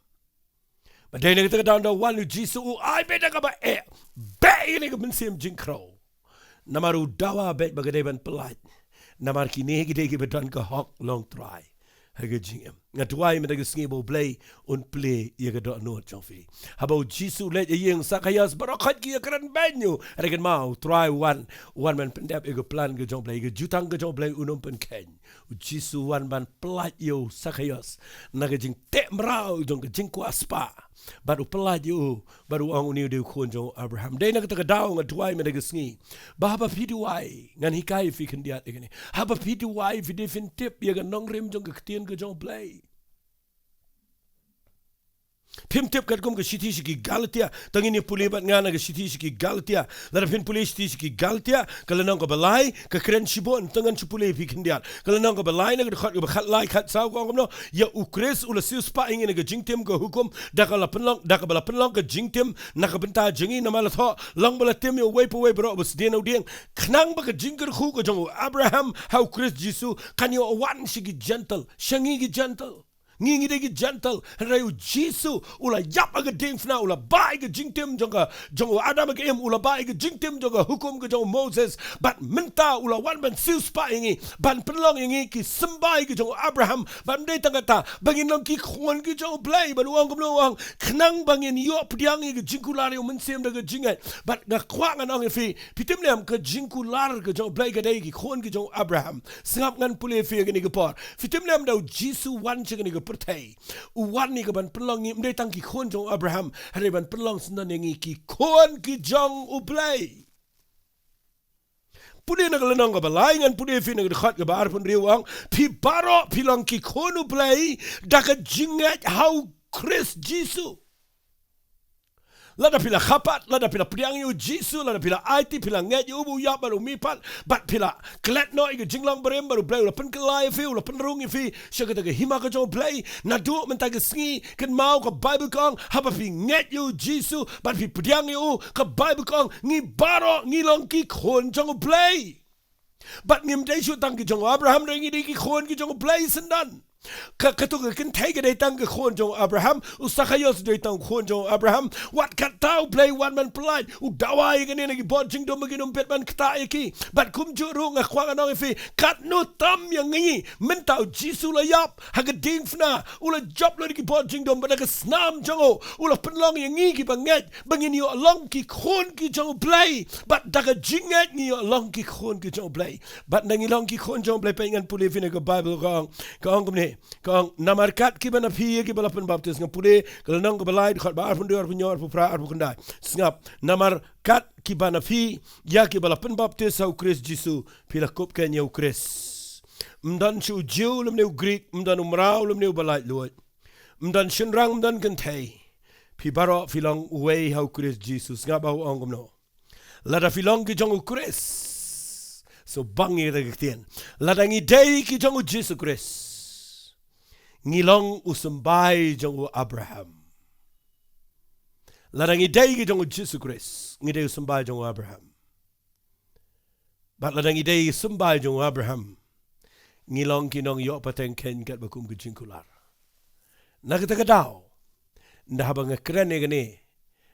Badai nak kita down the one Jisu ai beda ka ba be ini ke mensim jing kro. Namaru dawa bet bagadai ban pelat. Namar kini kita ki bedan ke hok long try. Hage jing em. Ngatuai mendag sngibo play un play ye ga do no chofi. Habo Jisu let yeng sakayas barakat ki kran banyu. Regen mau try one man pendap ego plan ge jong play ge jutang ge jong play unum pen ken. Jisu one man plat yo sakayas. Naga jing te mrau jong ge jing kwaspa. Baru plat yo baru ang uni de khon jong Abraham. Dei naga ta daw ngatuai mendag sngi. Bahaba piduai ngan hikai fi kendiat egene. Haba piduai fi defin tip ye ga nongrim jong ge ktien ge jong play. Pim tip kat kum ke siti ki Galatia tangini puli bat ngana ke siti ki Galatia lara pin puli siti ki Galatia kalanang ko balai ke kren shibon tangan chupuli pi kindiat kalanang ko balai na ke khat ke khat lai khat saw ko no ya ukres ula sius pa ingin ke jingtim ko hukum dakala penlong ke jingtim nak benta jingi na malat ho long bala tim yo way po way bro bus dino ding knang ba ke jingker khu ko jong Abraham how Chris Jisu kan yo wan shigi gentle shangi gi gentle ngi degi gentle rayu jisu ula yap aga ding fna ula bai ga jingtem jonga adam ga em ula bai ga jingtem jonga hukum ga jonga Moses but minta ula wan ban sis pa ingi ban penlong ingi ki sembai ga jonga Abraham ban dei tangata bangin long ki khon ga jonga play ban wang gum wang khnang bangin yo pdiang ga jingkular yo mensem da ga jingat but ga kwang anong fi pitim nem ka jingkular ga jonga play ga dei ki khon ga jonga Abraham singap ngan pule fi ga ni ga por fitim nem da jisu wan che ga ni ga pertai u wan ni ga ban penlong ni mdei tang ki khon jonga Abraham hare ban penlong snan ngi ki khon ki jong u play pude na galanong ka balay ngan pude fi na gakhat ka bar pun riwang pi baro pilang ki khonu play daka jingat how Chris Jisu lada pila khapat lada pila priang yu Jisu lada pila IT pila nget yu bu yap baru mipat bat pila klet no iga jinglang barem baru play ula pen kelai fi ula pen rung fi syaka taga hima ka jong play na du mentaga sngi kan mau ka Bible kong haba pi nget yu Jisu bat pi priang yu ka Bible kong ngi baro ngi long ki khon jong play bat ngim dai shu tang ki jong Abraham ringi di ki khon ki jong play sendan Katuga kan take day tang khon jong Abraham usakayos day tang khon jong Abraham what kat tau play one man polite u Jowai kan ni bod jing do maginum pet man kta iki but kum juru nga kwang anong fi kat no tam yang ngi men tau Jisu la yap haga ding fna ula job lo ki bod jing do ba ka snam jongo ula penlong yang ngi ki banget bangin yo along ki khon ki jong play but daga jingat ngi yo along ki khon ki jong play but nang ilong ki khon jong play pengan pule fi na ka Bible kong kumni kong namarkat ki bana phi ki balapan baptis ngam pule kalanang ko balai khat bar pun dor punyor pu pra ar pukandai sngap namarkat ki bana phi ya ki balapan baptis au Chris Jisu pila kop ken yau Chris mdan chu jiu lum neu Greek mdan umrau lum neu balai luat mdan shinrang mdan kan thai phi baro filong way hau Chris Jisu ngap au ongom no lada filong ki jong Chris so bangi regtien lada ngi dei ki jong Jisu Chris ngilong usumbai jong Abraham ladang idei ki jong Jesus Christ ngidei usumbai jong Abraham bat ladang idei sumbai jong Abraham ngilong kinong yo pateng ken kat bakum ki jingkular nagata kadao ndahabang kren egane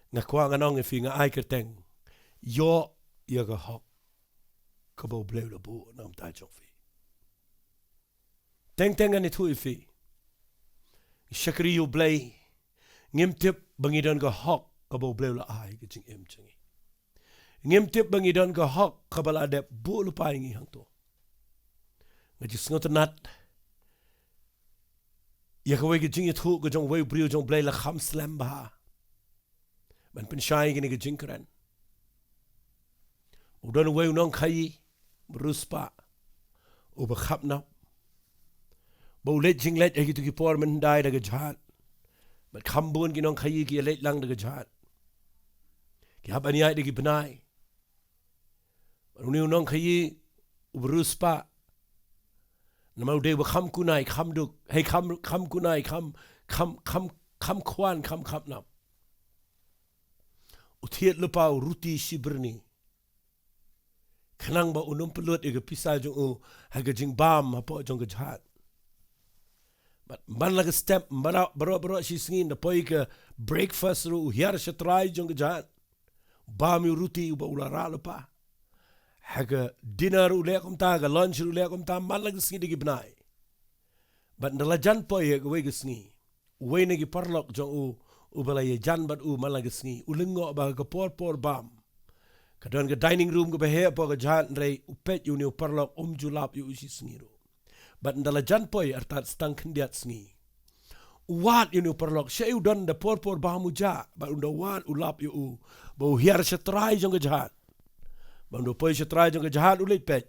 ngakwa nganong fi nga ai kerteng yo ya ga hok kabo bleu la bu nam ta jong fi teng ani thu fi Shakri yu blay ngim tip bangidon ga hok kabo blay la ai ke jing em changi ngim tip bangidon ga hok kabala de bul pai ngi hang to ngaji sngot nat ya ka we ke jing thu ga jong we briu jong blay la kham slam ba ban pen shai ge ni ge jing kran udon we nong khai ruspa u ba khap na Bo let jing let egi tu ki por men dai daga jhat but khambun ki nong khayi ki let lang daga jhat ki hab ani ai degi benai uni nong khayi ubruspa namau de ba kham kunai kham duk hey kham kunai kham khwan kham na uthiet lupa ruti shibrni khnang ba unum pelut ega pisa jong u haga jing bam apo jong ga jhat but man like a step baro she singing the poika breakfast ru here shatrai jong jat bam yu ruti ba ulara pa haga dinner u lekom ta ga lunch u lekom ta man like singing digi bnai but ndala jan poy ga we ga singi we ne gi parlok jong u bala ye jan but u man like singi u lingo ba ga por bam kadon ga dining room ga be po ga jan re u pet yu ne parlok julap yu shi singi ru but ndala jan poy artat stang kendiat sngi wat you perlok she u don da por ba muja ba unda wat ulap you bo hiar shatrai jong jahat ba ndo poy shatrai jong jahat ulit pet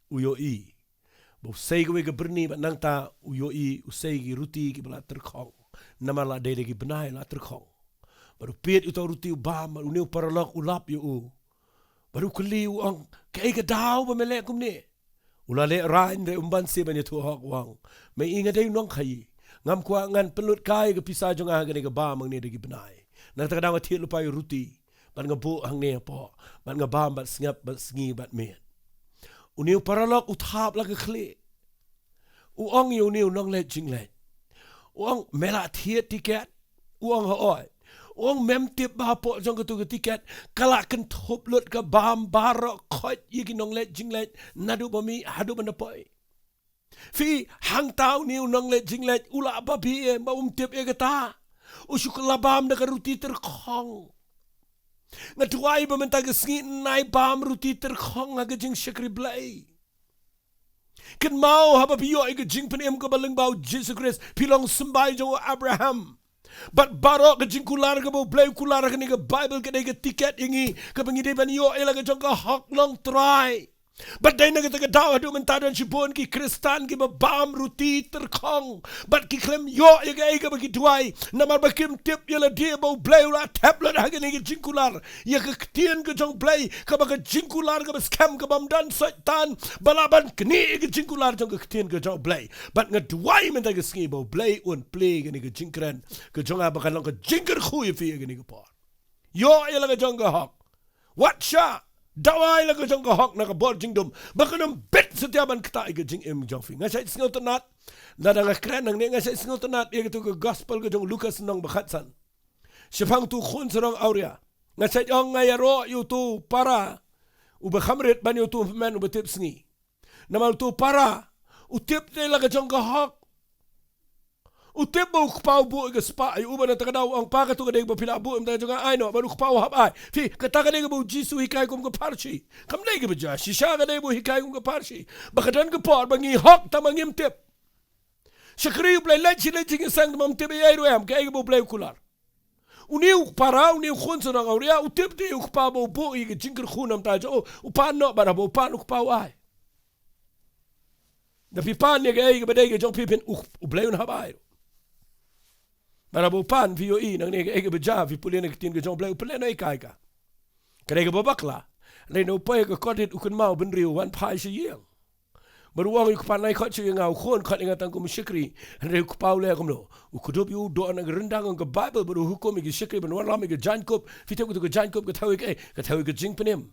u yo i bo sei go ga berni ba nang ta u yo i u sei gi ruti ki bala terkhong namala de gi benai la terkhong baru pet u to ruti u ba ma u ne perlok ulap you baru kli u ang kai ga daw ba mele kum ni ulale rain de umban se banya thu hok wang me inga de nong khai ngam kwa ngan pelut kai ga pisa jong a ga ne ga ba mang ne de gi benai na ta da thi lu pai ruti ban nga bu hang ne po ban nga ba bat ngap bat sngi bat me uniu paralok u thap la ga khle u ong yu niu nong le jing le uang melat hiat tiket, uang haoi. Uang memtip bahapo jong ketu tiket, kalakan thop lut ke bam barok khot yiki nong let jinglet, nadu bami hadu bandapoi. Fi hang tau ni nong let jinglet, ula babi ba tip e kata. Usuk labam da ruti terkhong. Ngatuai ba mentag sngi nai bam ruti terkhong aga jing syakri blai. Ken mau haba biyo aga jing penem ke baling bau Jesus Christ pilong sembai jong Abraham. But barok ke jing kular ke bau blai kular ke ni ke Bible ke ni ke tiket ingi ke pengidipan yo ela ke jong ke hok long try. But day na kita daw adu mentadan si bon ki Kristan ki babam ruti terkong. But ki klem yo ega bagi duai. Namar bakim tip yala dia bau blay ula tablet hagen ega jingkular. Ya ke ketien ke jong blay ka baga jingkular ka scam ka bamdan setan balaban kini ega jingkular jong ke ketien ke jong blay. But ngeduai menta ke ski bau blay un play ke ega jingkren ke jong abakan long ke jingker khuy fi ega ega por. Yo yala ke jong ke hok. What shot? Dawai la ke jong ka hok na ka bor jing dum bakanam bet setiaban kta ke jing em jong fi ngasai singo tonat nada nga kren nang ne ngasai singo tonat e ke to gospel ke jong Lucas nong bakhatsan sipang tu khun serong auria ngasai ong ngayaro yu tu para u bakhamret ban yu tu men u betip sngi namal tu para u tip te la ke jong ka hok utip ba ukpau bu ke spa ay uban ta kadaw ang paka tu kadeng pila bu am ta jonga ay no ba ukpau hab ay fi kata kadeng bu jisu hikay kum ke parchi kam dai ke baja shisha kadeng bu hikay kum ke parchi bakadan ke por bangi hok ta mangim tip shakri blai lechi sang mam tip ay roam ke bu blai kular uniu para uniu khun so nga uria utip te ukpau bu ke jingker khunam ta jo upan no ba bu pan ukpau ay da pi pan ne ke badai ke jong pi pen blai un hab ay Marabu pan vi oi nang nega ege beja vi pulena ketin ke jong blai pulena ikai ka. Kare ke babakla. Le no pai ke kodet ukun mau ben riu wan pai se yeng. Beruang ik pan nai khot se ngau khon khot ingatan ku musyikri. Re ku paule kom lo. Ukudup yu do nang rendang ke Bible beru hukum ke syikri ben wan lam ke jankop fi te ku ke jankop ke thawi ke jing penem.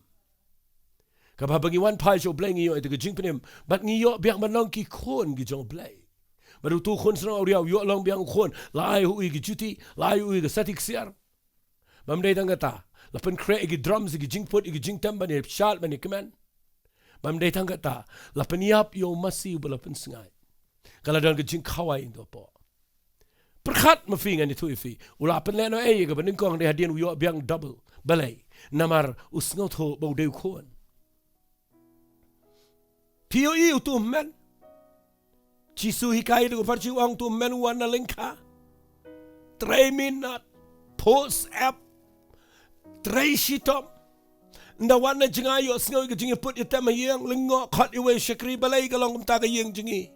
Ka ba bagi wan pai so blai ngi yo ke jing penem. Bat ngi yo biak manong ki khon ke jong blai. Baru tu khun serang auria yo long biang khun lai hui gi juti lai hui gi static siar bam dei tang kata lapen kre gi drums gi jingput gi jingtam ban shal ban kemen bam dei tang kata lapen yap yo masi balapen sengai kala dan gi jing khawai indo po perkhat mafinga ni tu ifi ula pen leno e ga ban kong de hadien yo biang double balai namar usngot ho bo de khun POE tu men Jisu hikai tu farci uang tu menuan na lengka. 3 minat post app 3 shitom. Nda wana jinga yo sngoy ke jingi put itam yang lengo khat iwe syakri balai kalong ta ka yeng jingi.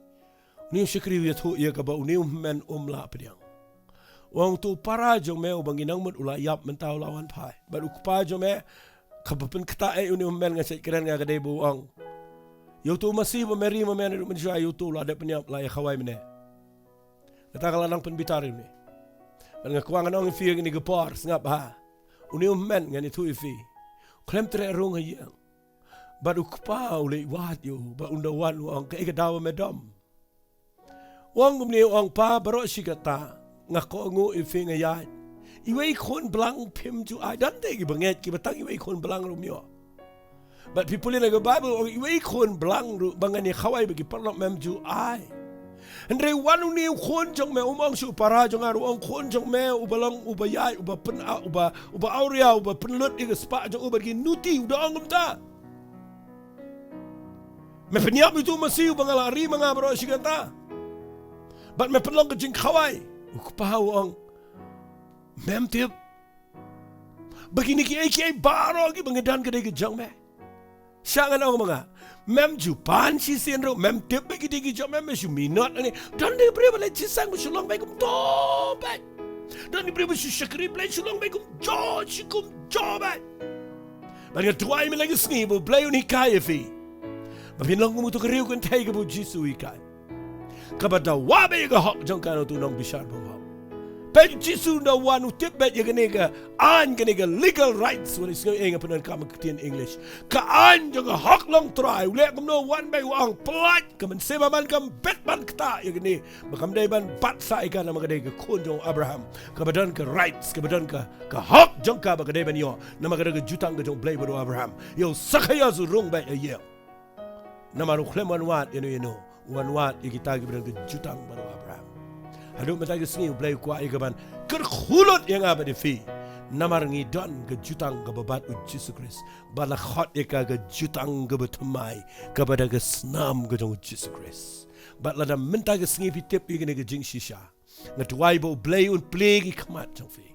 Ni syakri ya thu ya ka ba ni men la pediang. Uang tu para jong me banginang mut ula yap mentau lawan pai. Baru pa jong me kapapen kta e uni men ngasai keren nga kadai bu uang. Yo tu masih memeri memen duk menjua yo tu la ada penyap la ya khawai mene. Kata kala nang pen bitar ni. Ban ngakuang nang fi ni gepor ngap ha. Uni men ngani tu fi. Klem tre rong hayang. Baru kpau le wat yo ba undawan wang ke dawa medom. Wang gumni wang pa baro sikata ngako ngu fi ngayat. Iwe khon blang pim ju ai dan te ki banget ki batang iwe khon blang rumyo. But people in the Bible, we kon blang bangani khawai bagi parlok mem ju ai. Andre wanu ni kon jong me umang su para jong aru ang kon jong me ubalang ubayai uba auria uba penlut iga spa jong uba gi nuti uda angum ta. Me penyap itu masih bangalari mangabro siganta. But me penlong ke jing khawai. Ukpau ang mem tip. Begini ki ai baro gi bangedan ke jong me. Sangan ang mga mem jupan si senro mem tip bagi digi jom mem su minot ani dan ni bre bale cisang Shillong bai kum to bai dan ni bre su syakri bai Shillong bai kum jo sikum jo bai bagi tuai me lagi sni bo bai uni kai fi bagi long mu to kriu kan tai ke bo Jisu ikai kabada wa bai ga hok jong kan tu nong bishar bo Bet Jisu na one utip bet ya ganega an ganega legal rights when it's going apa nan kam in English. Ka an jaga hak long try ule kam no one by one plat kam sema man kam bet man kta ya gani makam dai ban bat sa ikan na magadai ka kun jong Abraham ka badan ka rights ka badan ka hak jong ka magadai ban yo na magadai ka jutang ka jong blay bado Abraham yo sakaya zu rong bet ya na maru kleman wat you wan wat ikita ka badan ka jutang bado Abraham. Haduk mata ke sengi blay kwa ikaban kerkhulot yang apa di fi namar ngidon ke jutang ke babat u Jesus Christ bala khot ika ke jutang ke betumai kepada ke senam ke jong Jesus Christ bat lada menta ke sengi pitip ikene ke jing shisha ngatwai bo blay un play ki khamat jong fi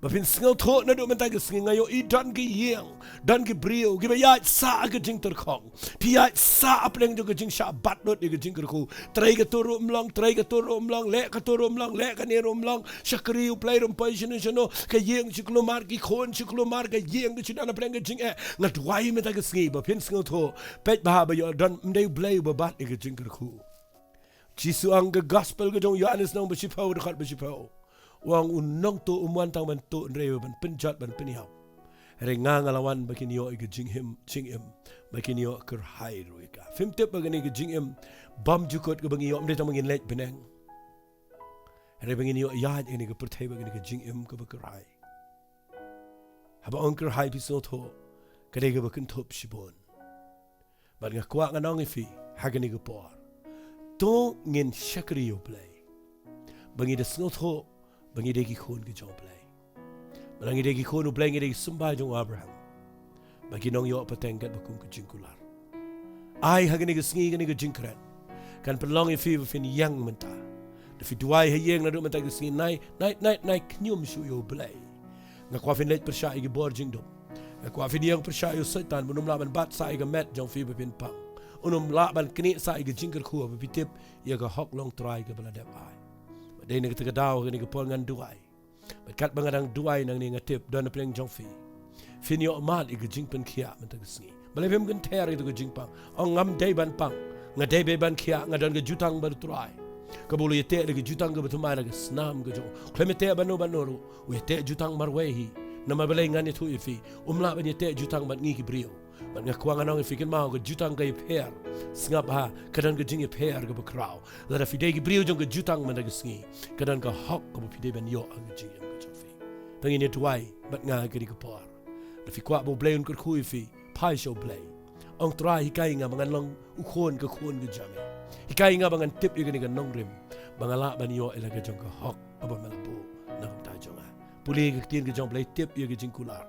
bapin sengau thot na do menta ke sengi ngayo I don ke yeng don ke brio ke ya sa ke jing terkhong pia sa apleng jo ke jing sha bat dot ke jing kerku trai ke turu mlong le ke turu mlong le ke nerum mlong shakri u play rum position no ke yeng chiklomar ki khon chiklomar ke yeng ke china pleng ke jing ngatwai menta ke sengi bapin sengau tho pet ba ba yo don mdei blay ba bat ke jing kerku Jisu ang ke gospel ke jong Yohanes nang besipau dekat besipau wang unong to umuan tang ban to nrewe ban penjat ban peniau renga ngalawan bakin yo ke jing im bakin yo ker hai roika fim tip bagani ke jing im bam jukot ke bangi yo amde tang mangin lek beneng re bangin yo yad ini ke pertai bagani ke jing im ke ker hai haba on ker hai piso tho kade ke bakin top shibon ban nga kwa nganong ifi hagani ke por to ngin shakri yo play bangi de snot tho bangi degi khon ke jong play bangi degi khon u play ngi degi sumbai jong Abraham bagi nong yo pateng kat bakum ke jingkular ai hagani ke sngi gani ke jingkran kan perlong i fi fin yang menta de fi duai he yeng na do menta ke sngi nai knyum shu yo play ngakwa fin let persha i bor jingdo ngakwa fin yang persha yo setan bunum laban bat sa i ga met jong fi bepin pang unum laban kni sa i ga jingker khu bepitip ya ga hok long try ke baladap ai Dai nak terkadau ni ke pol ngan duai. Berkat bangadang duai nang ni ngatip don pleng jong fi. Finyo mat i ke jing pen kia mentag sngi. Balai pem kan ter itu ke jing pang. Ong ngam dai ban pang. Ngadai be ban kia ngadon ke jutang ber tuai. Ke bulu yete ke jutang ke betumai ke snam ke jong. Klemete banu we te jutang marwehi. Nama balai ngan itu ifi. Umla ban yete jutang ban ngi ki brio. Ban ngakwa nganong ifi kan mau ke jutang ke per. Sengap ha kadang ke jing per ke bekrau. Lada fide ki brio jong ke jutang man ke sngi. Kadang ke hok ke fide ban yo ke jing ke jofi. Tangi ni tuai bat nga ke ke por. Da fi kwa bo blay un ke khu ifi. Pai show blay. Ong try hikai nga mangan long ukhon ke jame. Hikai nga bangan tip ye ke Nongkren. Bangala ban yo ela ke jong ke hok apa melapu nang ta jonga. Puli ke tin ke jong blay tip ye ke jing kular.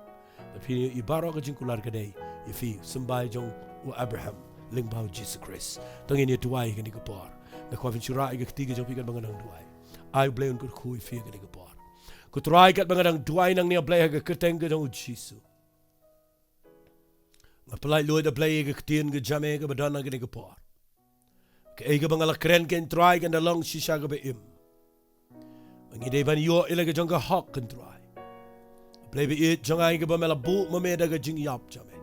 Da fi ibaro ke jing kular ke dai. Ifi sembai jong u Abraham lingbau Jesus Christ. Tangi ni tuai ke ni ke por. Na kwa vinchura ke tiga jong pikan bangan duai. Ai blay un ke khu ifi ke ni ke por. Ku try kat bangan duai nang ni blay ke keteng ke jong Jesus. Ngapalai loy da blay ke tin ke jame ke badana ke ni ke por. Ke ega bangala kren ken try ke long shisha ke be im. Mangi dei ban yo ile ke jong ke hok ken try. Blay be it jong ai ke ba mela bu mo me da ke jing yap jame.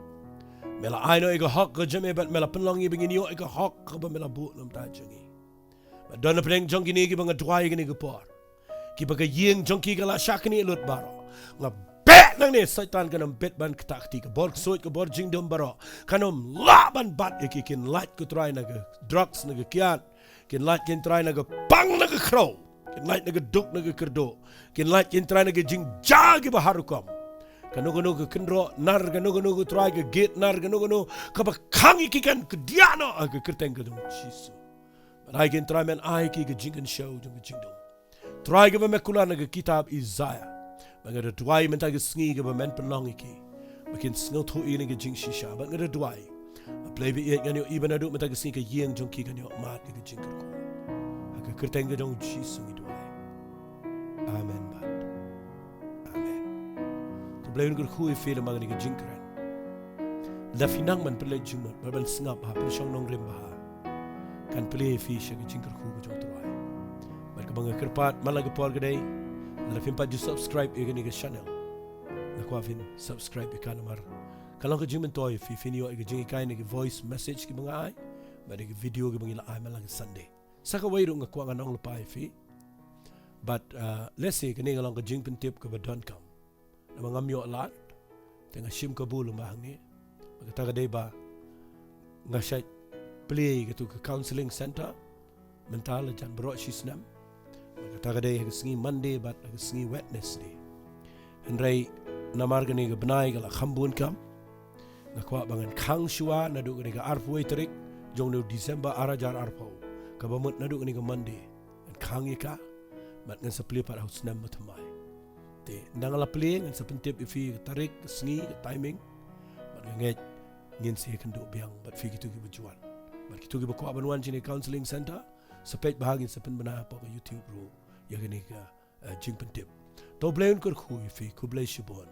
Mela ai no ega hok ke jame bat mela penlong i bingin yo ega hok ke ba mela bu lam ta jangi. Badana pleng jong ki ni ke banga try ke ni ke por. Ki ba ke yeng jong ki kala shak ni lut baro. Ngap bet nang ni setan kanam bet ban ketakti ke bor soit ke bor jing dom baro kanam laban bat ke kin light ke try na ke drugs na ke kiat kin light kin try na ke pang na ke crow kin light na ke duk na ke kerdo kin light kin try na ke jing ja ke baharukom kanu ke kendro nar kanu ke try ke gate nar kanu ke ba kang ki kan ke diano ke kerteng ke dum Jesus but I kin try man I ki ke jing kan show dum jing dom try ke ba mekula na ke kitab Isaiah Bangada duai menta ke sngi ke ba men penlong iki. Makin sngo thu ini ke jing shisha. Bangada duai. Play bi yet ganyo iban adu menta ke sngi ke yeng jong ki ganyo mat ke jing kerko. Aka kerteng ke jong jisu ngi duai. Amen bat. Amen. To play un kerku I feel magani ke jing keren. La finang man play jing mat ban snap ha shong nong rim ba. Kan play fish ke jing kerku ke jong duai. Bar ke banga kerpat malaga por ke dai. Lafin pa ju subscribe ye ni ke channel. Na ko fin subscribe ka namar. Kalau ke jing toy fi finio ke jing kai ni ke voice message ki mga ai. Ba de video ke bangila ai malang Sunday. Saka way ro nga ko nga nong lepai fi. but let's say kini ngalong ka jing pentip ka badon kam na mangam yo lat tengah shim kabul mbah ni kata kadai ba ngasai play gitu ke counseling center mental jan bro shisnam kata kadai sengi Monday but sengi Wednesday andrai namar gani ga benai gala khambun kam nakwa bangan khang shua nadu gani ga arpoi tarik jong no December arajar arpau ka bamut nadu gani ga Monday and khang ika mat ngan sa play para husnam matamai te ndangala play ngan sa pentip ifi tarik sengi timing mat ngai ngin se kan do biang bat fi gitu gi berjuan mat gitu gi bakwa banwan jini counseling center sepej bahagi sepen bena apa ke YouTube ro ya gani ka jing pentip to blay un kur khu ifi ku blay shibon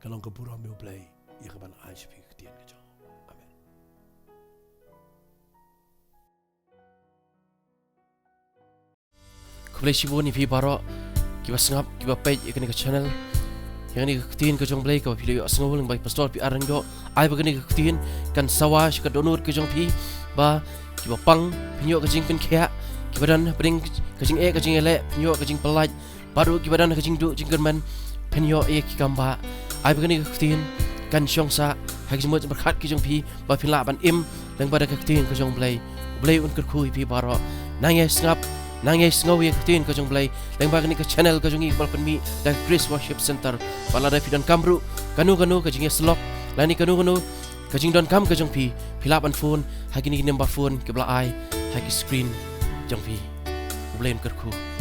kalong ka pura me blay ya ka ban ai fi ketian ka jo amen ku blay shibon ifi baro kiba sengap kiba page ikani ka channel yang ni ketin ke jong blay ka pilih asngol ng by pastor P.R.Diengdoh ai bagani ka ketin kan sawa ka donor ke jong pi ba kiba pang pinyo ka jing pen kya kiba dan bring ka jing ka jing ele pinyo ka jing pelaj baru kiba dan ka jing du jing german pinyo ki kamba ai bagani ka ketin kan syong sa hak jemut berkat ke jong pi ba pila ban im lang pada ka ketin ke jong blay un ker khu pi baro nangis ngap nangis ngawi ketin ke jong blay lang bagani ka channel ka jong iqbal penmi dan Grace Worship Center pala da fidan kamru kanu ka jing selok lani kanu ka jing don kam ka jong pi pila ban phone hak ni number phone ke bla ai hak screen jong pi blay un ker khu